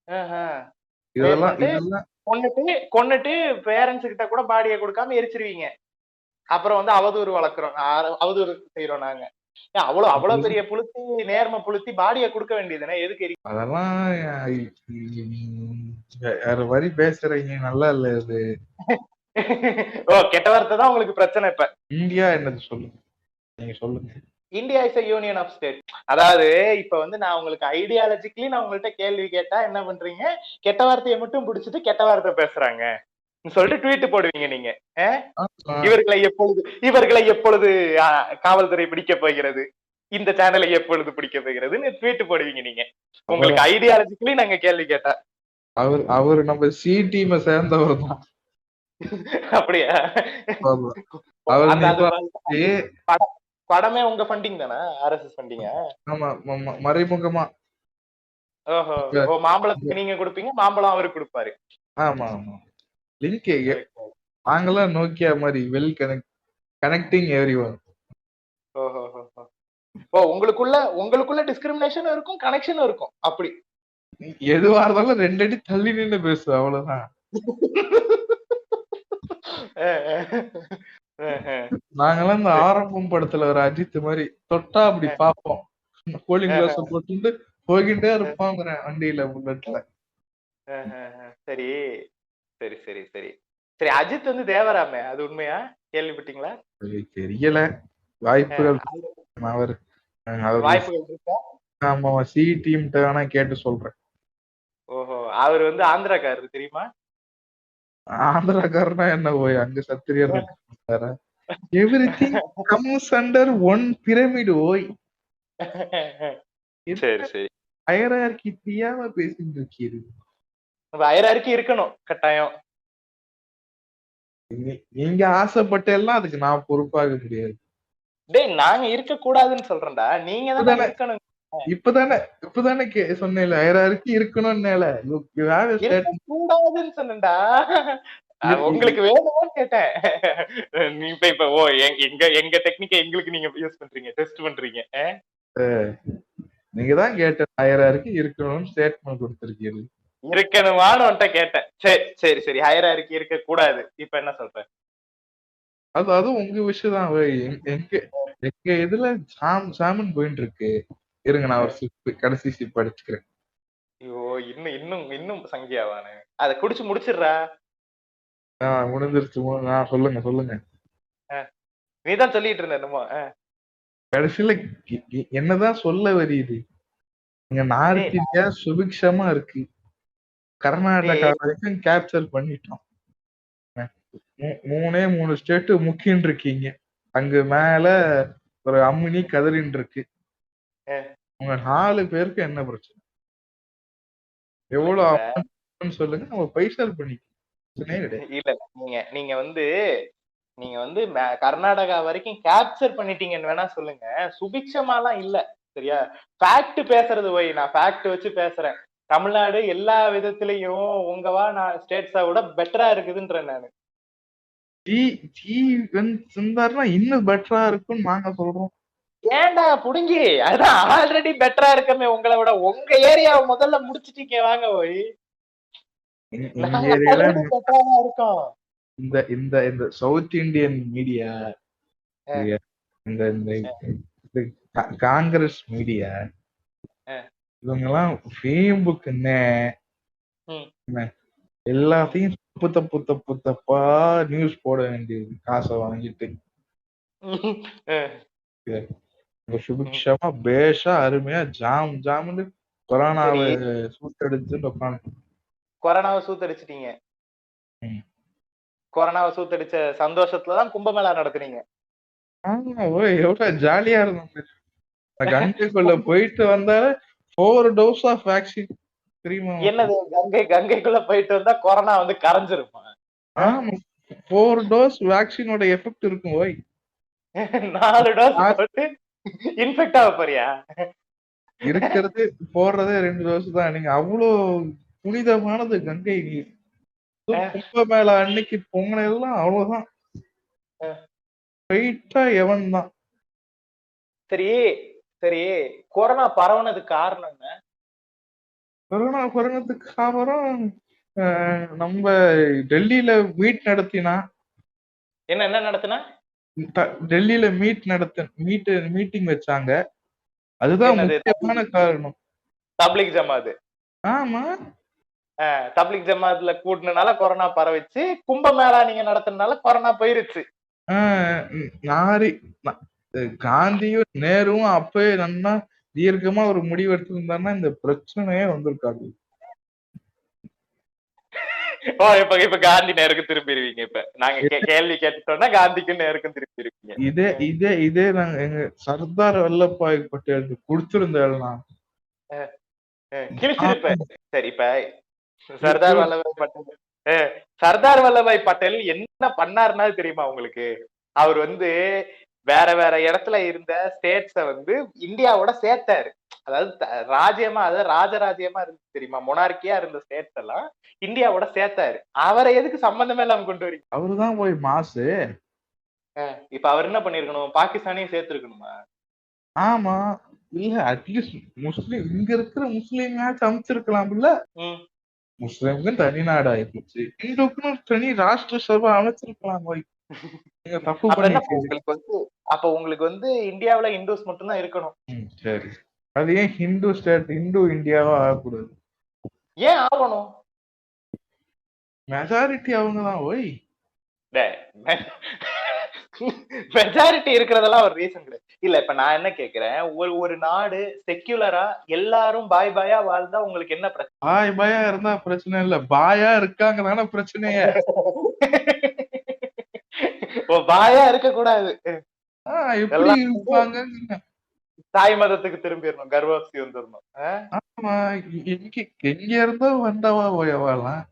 Speaker 2: ஆஹ் ரேப்
Speaker 1: இதெல்லாம்
Speaker 2: பண்ணிட்டு
Speaker 1: இதெல்லாம்
Speaker 2: கொன்னுட்டு பேரண்ட்ஸ் கிட்ட கூட பாடியை கொடுக்காம எரிச்சிருவீங்க. அப்புறம் வந்து அவதூறு செய்யறோம் நாங்க. அவ்வளவு பெரிய புளுத்தி, நேர்ம புளுத்தி பாடியை கொடுக்க வேண்டியதுனே எதுக்கு
Speaker 1: அதெல்லாம் வேற வரி பேசுறீங்க நல்லா இல்ல இது.
Speaker 2: ஓ கெட்ட வார்த்தை தான் உங்களுக்கு பிரச்சனை இப்ப.
Speaker 1: இந்தியா என்னது சொல்லுங்க, நீங்க சொல்லுங்க.
Speaker 2: India is a union of state. அதாவது இப்ப வந்து நான் உங்களுக்கு ஐடியாலஜிக்கலி நான் உங்கள்ட்ட கேள்வி கேட்டா என்ன பண்றீங்க? கெட்ட வார்த்தையை மட்டும் பிடிச்சிட்டு கெட்ட வார்த்தை பேசுறாங்க சொல்லிட்டு ட்வீட் போடுவீங்க நீங்க.
Speaker 1: ஆமா.
Speaker 2: இவர்களை எப்பொழுது காவல்துறை பிடிக்க போகிறது, இந்த சேனலை எப்பொழுது பிடிக்க போகிறதுன்னு ட்வீட் போடுவீங்க நீங்க. உங்களுக்கு ஐடியாலஜிக்கலி நாங்க கேள்வி கேட்டா.
Speaker 1: அவர் நம்ம சி டீமை சேர்ந்தவர் தான்.
Speaker 2: அப்படியா?
Speaker 1: அவர்
Speaker 2: அந்த
Speaker 1: நிர்வாகி.
Speaker 2: படமே உங்க ஃபண்டிங் தானே? ஆர்எஸ்எஸ் ஃபண்டிங்கா?
Speaker 1: ஆமா மறைமுகமா.
Speaker 2: ஓஹோ. மாம்பழத்துக்கு நீங்க கொடுப்பீங்க, மாம்பழம் அவருக்கு கொடுப்பாரு.
Speaker 1: ஆமா ஆமா. லிங்க் நாங்களாம் நோக்கியா மாதிரி வெல் கனெக்டிங் எவ்ரிஒன்.
Speaker 2: ஓஹோ. ஓ உங்களுக்குள்ள டிஸ்கிரிமினேஷனும் இருக்கும், கனெக்ஷனும் இருக்கும். அப்படி
Speaker 1: எதுவா இருந்தாலும் 2 அடி தள்ளி நின்னு பேசு அவ்வளவுதான். நாங்கெல்லாம் இந்த ஆரம்பம் படத்துல ஒரு அஜித் மாதிரி தொட்டா அப்படி பாப்போம். கூலிங் கிளாஸ் போட்டு போய்கிட்டே இருப்பாங்கிறேன் வண்டியில புல்லட்ல.
Speaker 2: சரி சரி சரி சரி சரி. அஜித் வந்து தேவராமே, அது உண்மையா? கேள்விப்பட்டீங்களா?
Speaker 1: தெரியல. வாய்ப்புகள் அவர்
Speaker 2: வாய்ப்புகள் இருக்கா?
Speaker 1: ஆமா சி டீம் வேணா கேட்டு சொல்றேன்.
Speaker 2: ஓஹோ. அவர் வந்து ஆந்திராக்காரர் தெரியுமா?
Speaker 1: ஆந்திராக்காரனா என்ன போய் அங்க சத்திரியர் இருக்காரு. Everything comes under one pyramid ஓய்.
Speaker 2: சரி சரி.
Speaker 1: ஹையரார்கி தெரியாம பேசிட்டு இருக்கீரு.
Speaker 2: ஹையரார்கி இருக்கணும் கட்டாயம்.
Speaker 1: நீங்க ஆசைப்பட்ட எல்லாம் அதுக்கு நான் பொறுப்பாக முடியாது.
Speaker 2: டேய் நாங்க இருக்க கூடாதுன்னு சொல்றேன்டா. நீங்க தான் இருக்கணும்.
Speaker 1: இப்பதானே சொன்னேன் ஹையரார்கி இருக்கணும்னேல.
Speaker 2: கூடாதுன்னு சொன்னேன்டா. உங்களுக்கு வேணுமான்னு கேட்டேன். இப்ப எங்க டெக்னிக்கை எங்களுக்கு நீங்க யூஸ் பண்றீங்க, டெஸ்ட் பண்றீங்க.
Speaker 1: நீங்க தான் கேட்ட ஹையரார்கி இருக்கணும்னு ஸ்டேட்மெண்ட் கொடுத்திருக்கீங்க.
Speaker 2: இருக்கணுமான்னு உன்கிட்ட கேட்டேன். சரி சரி சரி. ஹையரார்கி இருக்க கூடாது. இப்ப என்ன சொல்ற?
Speaker 1: அது உங்க விஷயம் தான். எங்க இதுல சாமன் போயிட்டு இருக்கு. இருங்க நான் ஒரு கடைசி சிப் அடிச்சுக்கிறேன்.
Speaker 2: ஐயோ இன்னும் இன்னும் இன்னும் சங்கியாவானு. அத குடிச்சு முடிச்சிடுறா.
Speaker 1: முடிஞ்சிருச்சு. சொல்லுங்க.
Speaker 2: நீதான் சொல்லிட்டு இருந்த என்னமோ.
Speaker 1: கடைசியில என்னதான் சொல்ல வருது? இங்க நார்த் இந்தியா சுபிக்ஷமா இருக்கு. கர்நாடகா வரைக்கும் கேப்சர் பண்ணிட்டோம். 3 ஸ்டேட் முக்கின்னு இருக்கீங்க. அங்க மேல ஒரு அம்மினி கதறின் இருக்கு. உங்க 4 பேருக்கு என்ன பிரச்சனை? எவ்வளவு சொல்லுங்க, நம்ம பைசல் பண்ணிக்கலாம்.
Speaker 2: இல்ல நீங்க வந்து கர்நாடகா வரைக்கும் கேப்சர் பண்ணிட்டீங்கன்னு வேணா சொல்லுங்க. சுபிக்ஷமாலாம் இல்ல சரியா? ஃபேக்ட் பேசுறது போய் நான் ஃபேக்ட் வச்சு பேசுறேன். தமிழ்நாடு எல்லா விதத்திலையும் உங்கவா நான் ஸ்டேட்ஸை விட பெட்டரா இருக்குதுன்றேன் நானு.
Speaker 1: ஜி ஜி இருந்தாருன்னா இன்னும் பெட்டரா இருக்கும்னு நாங்க சொல்றோம்.
Speaker 2: ஏன்டா புடுங்கி, அதான் ஆல்ரெடி பெட்டரா இருக்கமே உங்களை விட. உங்க ஏரியாவை முதல்ல முடிச்சிட்டீங்க, வாங்க போய்.
Speaker 1: எங்க
Speaker 2: நாங்க
Speaker 1: ஏரியால
Speaker 2: ஆல்ரெடி பெட்டரா தான் இருக்கோம்.
Speaker 1: இந்த இந்த இந்த சவுத் இந்தியன் மீடியா, இந்த இந்த இந்த காங்கிரஸ் மீடியா, இவங்க எல்லாம் ஃபேம்புக்குன்னே எல்லாத்தையும் தப்பு தப்பு தப்பு தப்பா நியூஸ் போட வேண்டியது, காசை வாங்கிட்டு. சுபிக்ஷமா பேஷா அருமையா ஜாம் ஜாம்னு கொரோனாவை சூத்தடிச்சு உட்காந்து.
Speaker 2: கொரோனாவை சூத்தடிச்சிட்டீங்க. கொரோனாவை சூத்தடிச்ச சந்தோஷத்துலதான் கும்பமேளா நடத்துனீங்க.
Speaker 1: ஆமா, எவ்வளவு ஜாலியா இருந்தோம். கங்கைக்குள்ள போயிட்டு வந்தாலே 4 டோஸ் ஆஃப் வேக்சின் தெரியுமா?
Speaker 2: என்னது கங்கைக்குள்ள போயிட்டு வந்தா கொரோனா வந்து கரைஞ்சிருமா?
Speaker 1: ஆமா, 4 டோஸ் வேக்சினோட எஃபெக்ட் இருக்கும். ஓய்
Speaker 2: 4 டோஸ் போட்டு இன்ஃபெக்ட் ஆக போறியா?
Speaker 1: இருக்கிறது போடுறதே 2 டோஸ் தான். நீங்க அவ்வளவு புனிதமானது கங்கை நீர். கும்பமேளா அன்னைக்கு பொங்கலாம் அவ்வளவுதான். வெயிட்டா எவன் தான்.
Speaker 2: சரி சரி, கொரோனா பரவனதுக்கு காரணம் என்ன?
Speaker 1: கொரோனா பரவனதுக்கு காரணம் நம்ம டெல்லியில மீட் நடத்தினா.
Speaker 2: என்ன நடத்தினா?
Speaker 1: டெல்லியில மீட்டிங் வச்சாங்க. அதுதான் முக்கியமான காரணம்.
Speaker 2: தப்லீக் ஜமாத்.
Speaker 1: ஆமா,
Speaker 2: தப்லீக் ஜமாத்ல கூட்டினால கொரோனா பரவிச்சு. கும்பமேளா நீங்க நடத்தினால கொரோனா போயிருச்சு.
Speaker 1: காந்தியும் நேருவும் அப்பவே நல்லா தீர்க்கமா ஒரு முடிவு எடுத்திருந்தாருன்னா இந்த பிரச்சனையே வந்திருக்காது.
Speaker 2: இப்ப காந்தி நேருக்கு திரும்பிடுவீங்க. இப்ப நாங்க கேள்வி கேட்டுட்டோம்னா காந்திக்கும் நேருக்கும் திரும்பிடுவீங்க.
Speaker 1: இதே நாங்க எங்க சர்தார் வல்லபாய் பட்டேல் கொடுத்திருந்தா
Speaker 2: கிழிச்சிருப்பேன். சரி, இப்ப சர்தார் வல்லபாய் பட்டேல் என்ன பண்ணாருன்னா தெரியுமா உங்களுக்கு? அவர் வந்து வேற வேற இடத்துல இருந்த ஸ்டேட்ஸ வந்து இந்தியாவோட சேர்த்தாரு. அதாவது ராஜ்யமா, அதாவது ராஜராஜ்யமா இருந்து தெரியுமா, மொனார்கியா இருந்த ஸ்டேட்ஸ் எல்லாம் இந்தியாவோட சேர்த்தாரு. அவரை எதுக்கு சம்பந்தமே இல்லாம கொண்டு வரீங்க?
Speaker 1: அவருதான் போய் மாசு.
Speaker 2: இப்ப அவர் என்ன பண்ணிருக்கணும்? பாகிஸ்தானையும் சேர்த்திருக்கணுமா?
Speaker 1: ஆமா, இல்ல அட்லீஸ்ட் முஸ்லீம் இங்க இருக்கிற முஸ்லீம் அமைச்சிருக்கலாம். இல்ல முஸ்லீம்க்கு தனி நாடு ஆயிடுச்சு, இந்துக்குன்னு தனி ராஷ்டிர சபை அமைச்சிருக்கலாம். போய் தப்பு பண்ணி
Speaker 2: அப்ப உங்களுக்கு வந்து இந்தியாவில இந்துஸ் மட்டும் தான் இருக்கணும்.
Speaker 1: சரி, அது ஏன் ஹிந்து ஸ்டேட் இந்து இந்தியாவா ஆகக்கூடாது?
Speaker 2: ஏன் ஆகணும்?
Speaker 1: மெஜாரிட்டி அவங்கதான். ஓய்
Speaker 2: மெஜாரிட்டி இருக்கிறதெல்லாம் ஒரு ரீசன் கிடையாது. இல்ல, இப்ப நான் என்ன கேக்குறேன், ஒரு நாடு செக்யூலரா எல்லாரும் பாய் பாயா வாழ்ந்தா உங்களுக்கு என்ன பிரச்சனை?
Speaker 1: பாய் பாயா இருந்தா பிரச்சனை இல்ல, பாயா இருக்காங்கதான பிரச்சனையே.
Speaker 2: பாயா இருக்க கூடாது.
Speaker 1: எப்படி இருப்பாங்க?
Speaker 2: தாய் மதத்துக்கு திரும்பிடணும், கர்வாப்சி வந்துடணும்.
Speaker 1: ஆமா, எங்க இருந்தோ வந்தவா போயவாலாம்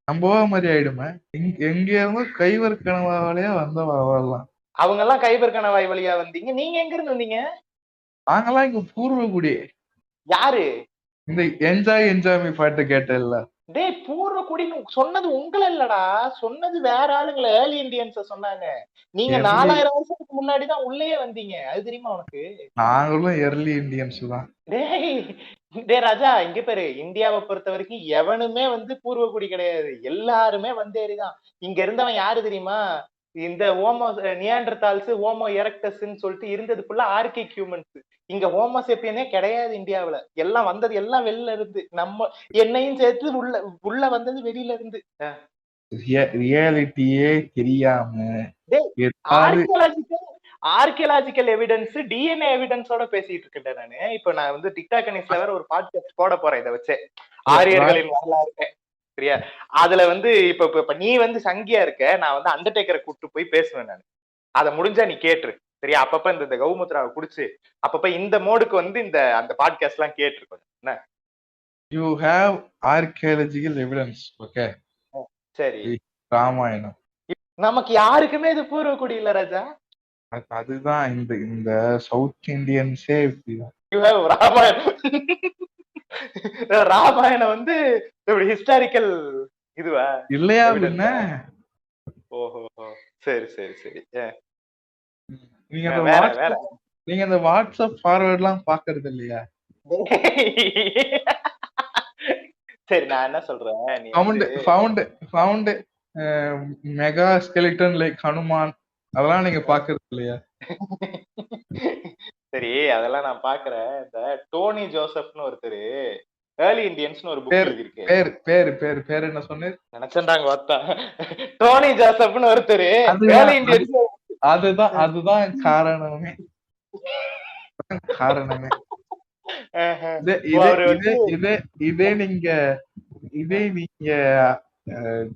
Speaker 1: நம்பவா மாதிரி ஆயிடுமே. எங்க இருந்தோ கைவர் கணவாலே வந்தவா வாழலாம்.
Speaker 2: அவங்க எல்லாம் கைவர் கணவாய் வழியா வந்தீங்க. நீங்க எங்க இருந்து வந்தீங்க?
Speaker 1: நாங்கெல்லாம் இங்க பூர்வகுடி.
Speaker 2: யாரு? இந்த
Speaker 1: என்ஜாய் பாட்டு கேட்டல.
Speaker 2: டேய், பூர்வகுடி சொன்னது உங்களை இல்லடா, சொன்னது வேற ஆளுங்களை, ஏர்லி இந்தியன்ஸ சொன்னாங்க. நீங்க 4000 வருஷத்துக்கு முன்னாடிதான் உள்ளேயே வந்தீங்க, அது தெரியுமா உனக்கு? நாங்களும்
Speaker 1: ஏர்லி இந்தியன்ஸ் தான்.
Speaker 2: டேய் ராஜா, இங்க பேரு இந்தியாவை பொறுத்த வரைக்கும் எவனுமே வந்து பூர்வகுடி கிடையாது, எல்லாருமே வந்தேறிதான். இங்க இருந்தவன் யாரு தெரியுமா? இந்த ஓமோ நியாண்டர்தால்ஸ், ஓமோ எரக்டஸ்ன்னு சொல்லிட்டு இருந்தது ஃபுல்லா ஆர்கிக் ஹியூமன்ஸ். இங்க ஹோமோசேப்பியனே கிடையாது இந்தியாவுல. எல்லாம் வந்தது எல்லாம் வெளில இருந்து, நம்ம என்னையும் சேர்த்து உள்ள வந்தது வெளியில இருந்து.
Speaker 1: ரியாலிட்டியே தெரியாம
Speaker 2: ஆர்கியலாஜிக்கல் எவிடன்ஸ், டிஎன்ஏ எவிடன்ஸோட பேசிட்டு இருக்கேன் நானு. இப்ப நான் வந்து டிக்டாக் நியூஸ்ல வேற ஒரு பாட்காஸ்ட் போட போறேன் இதை வச்சு, ஆரியர்களின் வரலாறு. சரியா? அதுல வந்து இப்ப நீ வந்து சங்கியா இருக்க, நான் வந்து அண்டர்டேக்கரை கூப்பிட்டு போய் பேசுவேன் நான். அதை முடிஞ்சா நீ கேட்டுரு. சரியா? அப்பப்ப இந்த கௌமுத்ராவை குடிச்சு அப்பப்ப இந்த மோடுக்கு வந்து அந்த பாட்காஸ்ட் எல்லாம் கேட்டுருக்கோம். என்ன?
Speaker 1: You have archaeological evidence. Okay,
Speaker 2: சரி.
Speaker 1: ராமாயணம்.
Speaker 2: நமக்கு யாருக்குமே இது பூர்வகுடி இல்ல ராஜா.
Speaker 1: அதுதான் இந்த இந்த சவுத் இந்தியன்ஸே இப்படிதான்.
Speaker 2: You have Ramayanam. ராமாயணம் வந்து இப்படி ஹிஸ்டாரிக்கல் இதுவா
Speaker 1: இல்லையா
Speaker 2: எவிடன்ஸ்?
Speaker 1: பின்ன?
Speaker 2: ஓஹோ, சரி சரி சரி.
Speaker 1: நீங்க அந்த
Speaker 2: வேற வேற.
Speaker 1: வாட்ஸ்அப் நீங்க அந்த வாட்ஸ்அப் ஃபார்வர்ட்லாம் பாக்குறது இல்லையா?
Speaker 2: சரி நான் என்ன சொல்றேன், நீ
Speaker 1: ஃபவுண்ட்
Speaker 2: வந்து
Speaker 1: found found mega skeleton like Hanuman அதெல்லாம் நீங்க பாக்குறது இல்லையா?
Speaker 2: சரி அதெல்லாம் நான் பாக்குறேன். இந்த டோனி ஜோசப்னு ஒருத்தர் ஏர்லி இந்தியன்ஸ்னு ஒரு புக்
Speaker 1: பேர்
Speaker 2: எழுதியிருக்கு.
Speaker 1: பேர் பேர் பேர் பேர் என்ன சொன்னீர்?
Speaker 2: நினைச்சேன்டாங்க பார்த்தா டோனி ஜோசப்னு ஒருத்தர்
Speaker 1: அதுதான்
Speaker 2: ஏர்லி இந்தியன்ஸ்.
Speaker 1: அதுதான் அதுதான் காரணமே காரணமே. இதே இதே
Speaker 2: அவரு
Speaker 1: இதே இதே இதே நீங்க இதே நீங்க அஹ்,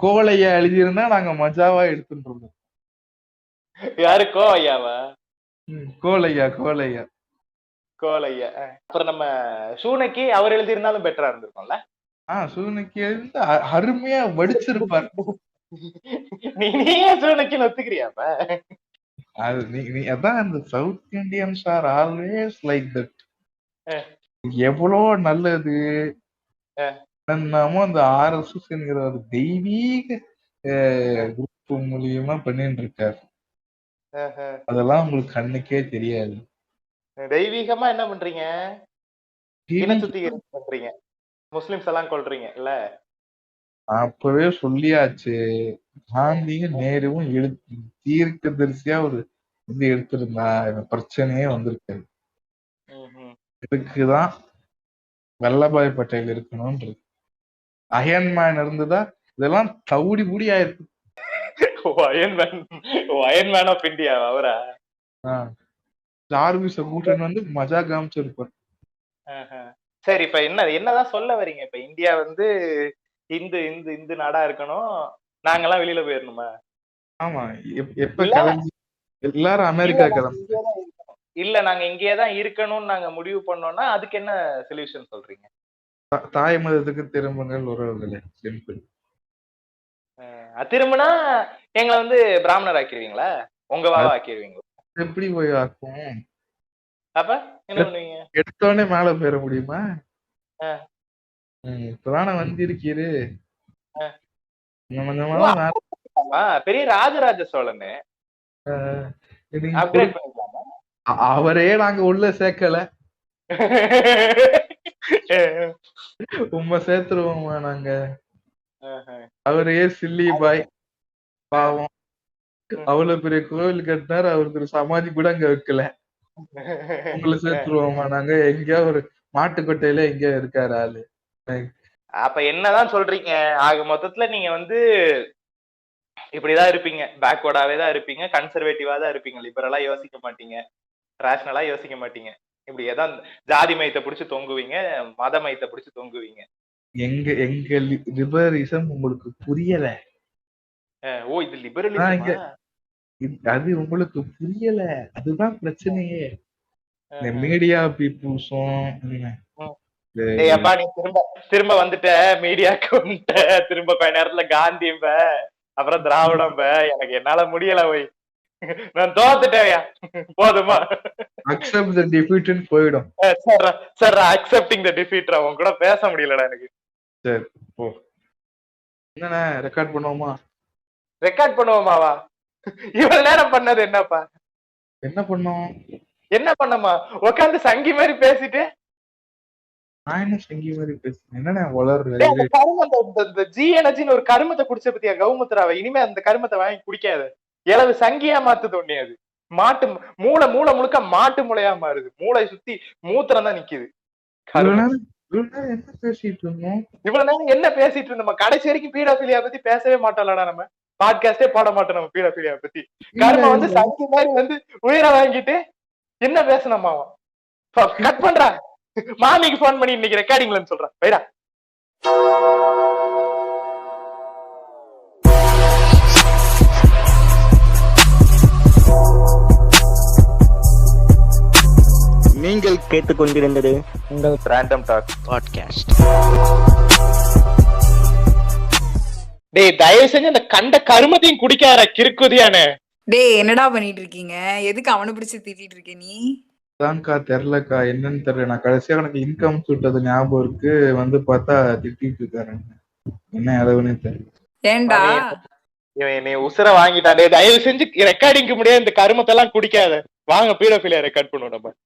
Speaker 1: கோலைய எழுதியிருந்தா நாங்க மஜாவா எடுத்துட்டு இருந்தோம்.
Speaker 2: யாருக்கோ ஐயாவா?
Speaker 1: கோலையா கோலையா
Speaker 2: கோலையா. அப்புறம் நம்ம சூனக்கி அவர் எழுதியிருந்தாலும் பெட்டரா இருந்திருக்கும்ல.
Speaker 1: சூனக்கி எழுந்து அருமையா வடிச்சிருப்பார்.
Speaker 2: நீயே சூனக்கின்னு ஒத்துக்கிறியாப்ப?
Speaker 1: அது நீ அதான் இந்த south Indians are always like that. எவ்வளோ நல்லது என்னமோ அந்த ஆர்எஸ்எஸ் என்கிற ஒரு தெய்வீக குரூப் மூலியமா பண்ணிட்டு இருக்காரு. அதெல்லாம் உங்களுக்கு கண்ணுக்கே தெரியாது.
Speaker 2: தெய்வீகமா என்ன பண்றீங்க? இன சுத்திகரிப்பு பண்றீங்க, முஸ்லிம்ஸ் எல்லாம் கொல்றீங்க இல்ல?
Speaker 1: அப்பவே சொல்லியாச்சு. காந்தியும் நேருவும் தீர்க்க தரிசியா ஒரு இது எடுத்திருந்தா இந்த பிரச்சனையே வந்திருக்காது. இதுக்குதான் வல்லபாய் பட்டேல் இருக்கணும்ன்றது. அயன்மேன் இருந்ததா இதெல்லாம் தவுடி பூடி ஆயிருக்கு.
Speaker 2: அயன்மேன் ஆஃப் இந்தியா அவரா?
Speaker 1: ஜார்விஸ கூட்டன் வந்து மஜா காமிச்சிருப்பார்.
Speaker 2: சரி இப்ப என்னதான் சொல்ல வரீங்க? இப்ப இந்தியா வந்து இந்து இந்து இந்து நாடா இருக்கணும், நாங்கெல்லாம் வெளியில போயிடணுமா?
Speaker 1: ஆமா, எப்ப கிளம்பி எல்லாரும் அமெரிக்கா கிளம்பி
Speaker 2: இல்ல நாங்க இங்கேயேதான் இருக்கணும்னு நாங்க முடிவு பண்ணோம்னா அதுக்கு என்ன சொல்யூஷன் சொல்றீங்க?
Speaker 1: தாய் மதத்துக்கு திரும்புங்கள் உறவுகளே, சிம்பிள்.
Speaker 2: திரும்பினா எங்களை வந்து பிராமணர் ஆக்கிடுவீங்களா? உங்க வாவா ஆக்கிடுவீங்களா?
Speaker 1: எப்படி போய் ஆக்கும்?
Speaker 2: அப்ப என்ன பண்ணுவீங்க?
Speaker 1: எடுத்தோடனே மேல போயிட முடியுமா? இப்பதானே வந்திருக்கீரு,
Speaker 2: பெரிய ராஜராஜ சோழன்
Speaker 1: அவரே நாங்க உள்ள சேர்க்கல, உண்மை சேர்த்துருவோமா நாங்க? அவரே சில்லி பாய் பாவம், அவ்வளவு பெரிய கோவில் கட்டினாரு, அவருக்கு ஒரு சமாதி கூட அங்க வைக்கல. உங்களை சேர்த்துருவோமா நாங்க? எங்கேயா ஒரு மாட்டுக்கொட்டையில எங்கேயா இருக்காரு ஆளு.
Speaker 2: அப்ப என்னதான் சொல்றீங்க? ஆக மொத்தத்துல நீங்க வந்து இப்படிதான் இருப்பீங்க, பேக்வர்டாவே தான் இருப்பீங்க, கன்சர்வேட்டிவா தான் இருப்பீங்க, லிபரலா யோசிக்க மாட்டீங்க, ரேஷனலா யோசிக்க மாட்டீங்க. இப்படி ஏதான் ஜாதி மயத்தை பிடிச்சு தொங்குவீங்க, மத மயத்தை பிடிச்சு தொங்குவீங்க.
Speaker 1: எங்க லிபரலிசம் உங்களுக்கு புரியல.
Speaker 2: ஓ இது லிபரலிசம்,
Speaker 1: அது உங்களுக்கு புரியல, அதுதான் பிரச்சனையே. இந்த மீடியா பீப்புள்ஸும்
Speaker 2: அப்பா நீ திரும்ப வந்துட்ட மீடியாக்கு வந்துட்ட, திரும்ப கொஞ்ச நேரத்துல காந்திம்ப அப்புறம் திராவிடம், எனக்கு என்னால முடியல போய், நான் தோத்துட்டேயா, போதுமா?
Speaker 1: அக்செப்ட் தி டிஃபீட் போயிடும்.
Speaker 2: சார் அக்செப்டிங் தி டிஃபீட், அவன் கூட பேச முடியலடா எனக்கு. சரி
Speaker 1: போ. என்னண்ணே ரெக்கார்ட் பண்ணுவோமா?
Speaker 2: ரெக்கார்ட் பண்ணுவோமாவா? இவ்வளவு நேரம் பண்ணது என்னப்பா?
Speaker 1: என்ன பண்ணோம்?
Speaker 2: என்ன பண்ணமா? உட்காந்து சங்கி மாதிரி பேசிட்டு.
Speaker 1: நான் என்ன சங்கி மாதிரி பேசுறேன்? என்னண்ணே வளர்ற
Speaker 2: ஜி எனர்ஜின்னு ஒரு கருமத்தை குடிச்ச பத்தியா கௌமுத்ராவை? இனிமே அந்த கருமத்தை வாங்கி குடிக்காது, இளவு சங்கியா மாத்துது ஒண்ணே. அது மாட்டு மூளை முழுக்க மாட்டு மூளையா மாறுது, மூளை சுத்தி மூத்திரம் தான் நிக்குது.
Speaker 1: என்ன பேசிட்டு இருந்தோம்?
Speaker 2: இவ்வளவு நேரம் என்ன பேசிட்டு இருந்தோம்? கடைசி வரைக்கும் பீடாபிலியா பத்தி பேசவே மாட்டோம்லடா, நம்ம பாட்காஸ்டே போட மாட்டோம் நம்ம பீடாபிலியா பத்தி. கர்ம வந்து சங்கி மாதிரி வந்து உயிரை வாங்கிட்டு என்ன பேசணுமா? கட் பண்றா, மாமிக்கு போன் பண்ணி இன்னைக்கு ரெக்கார்டிங்லன்னு சொல்றேன், வைடா.
Speaker 3: நீங்கள் கேட்டுக்கொண்டிருந்தது
Speaker 2: உங்கள் ரேண்டம் டாக் பாட்காஸ்ட். டேய் தயவு செஞ்சு அந்த கண்ட கருமத்தையும் குடிக்காத கிறுக்குதியானே.
Speaker 4: டேய் என்னடா பண்ணிட்டு இருக்கீங்க? எதுக்கு அவனை பிடிச்சு திட்டிட்டு இருக்க நீ?
Speaker 1: அதான்க்கா தெரியலக்கா, என்னன்னு தெரியல. நான் கடைசியா எனக்கு இன்கம் சுட்டது ஞாபகம் இருக்கு. வந்து பார்த்தா திட்டிட்டு இருக்காரு. என்ன அளவுன்னு தெரியல.
Speaker 4: ஏன்டா?
Speaker 2: இவன் என்னை உசுர வாங்கிட்டான். தயவு செஞ்சு ரெக்கார்டிங்க்கு முடியாது இந்த கருமத்தெல்லாம் குடிக்காத. வாங்க பீடோஃபிலியா ரெக்கார்ட் பண்ணுவோம் நம்ம.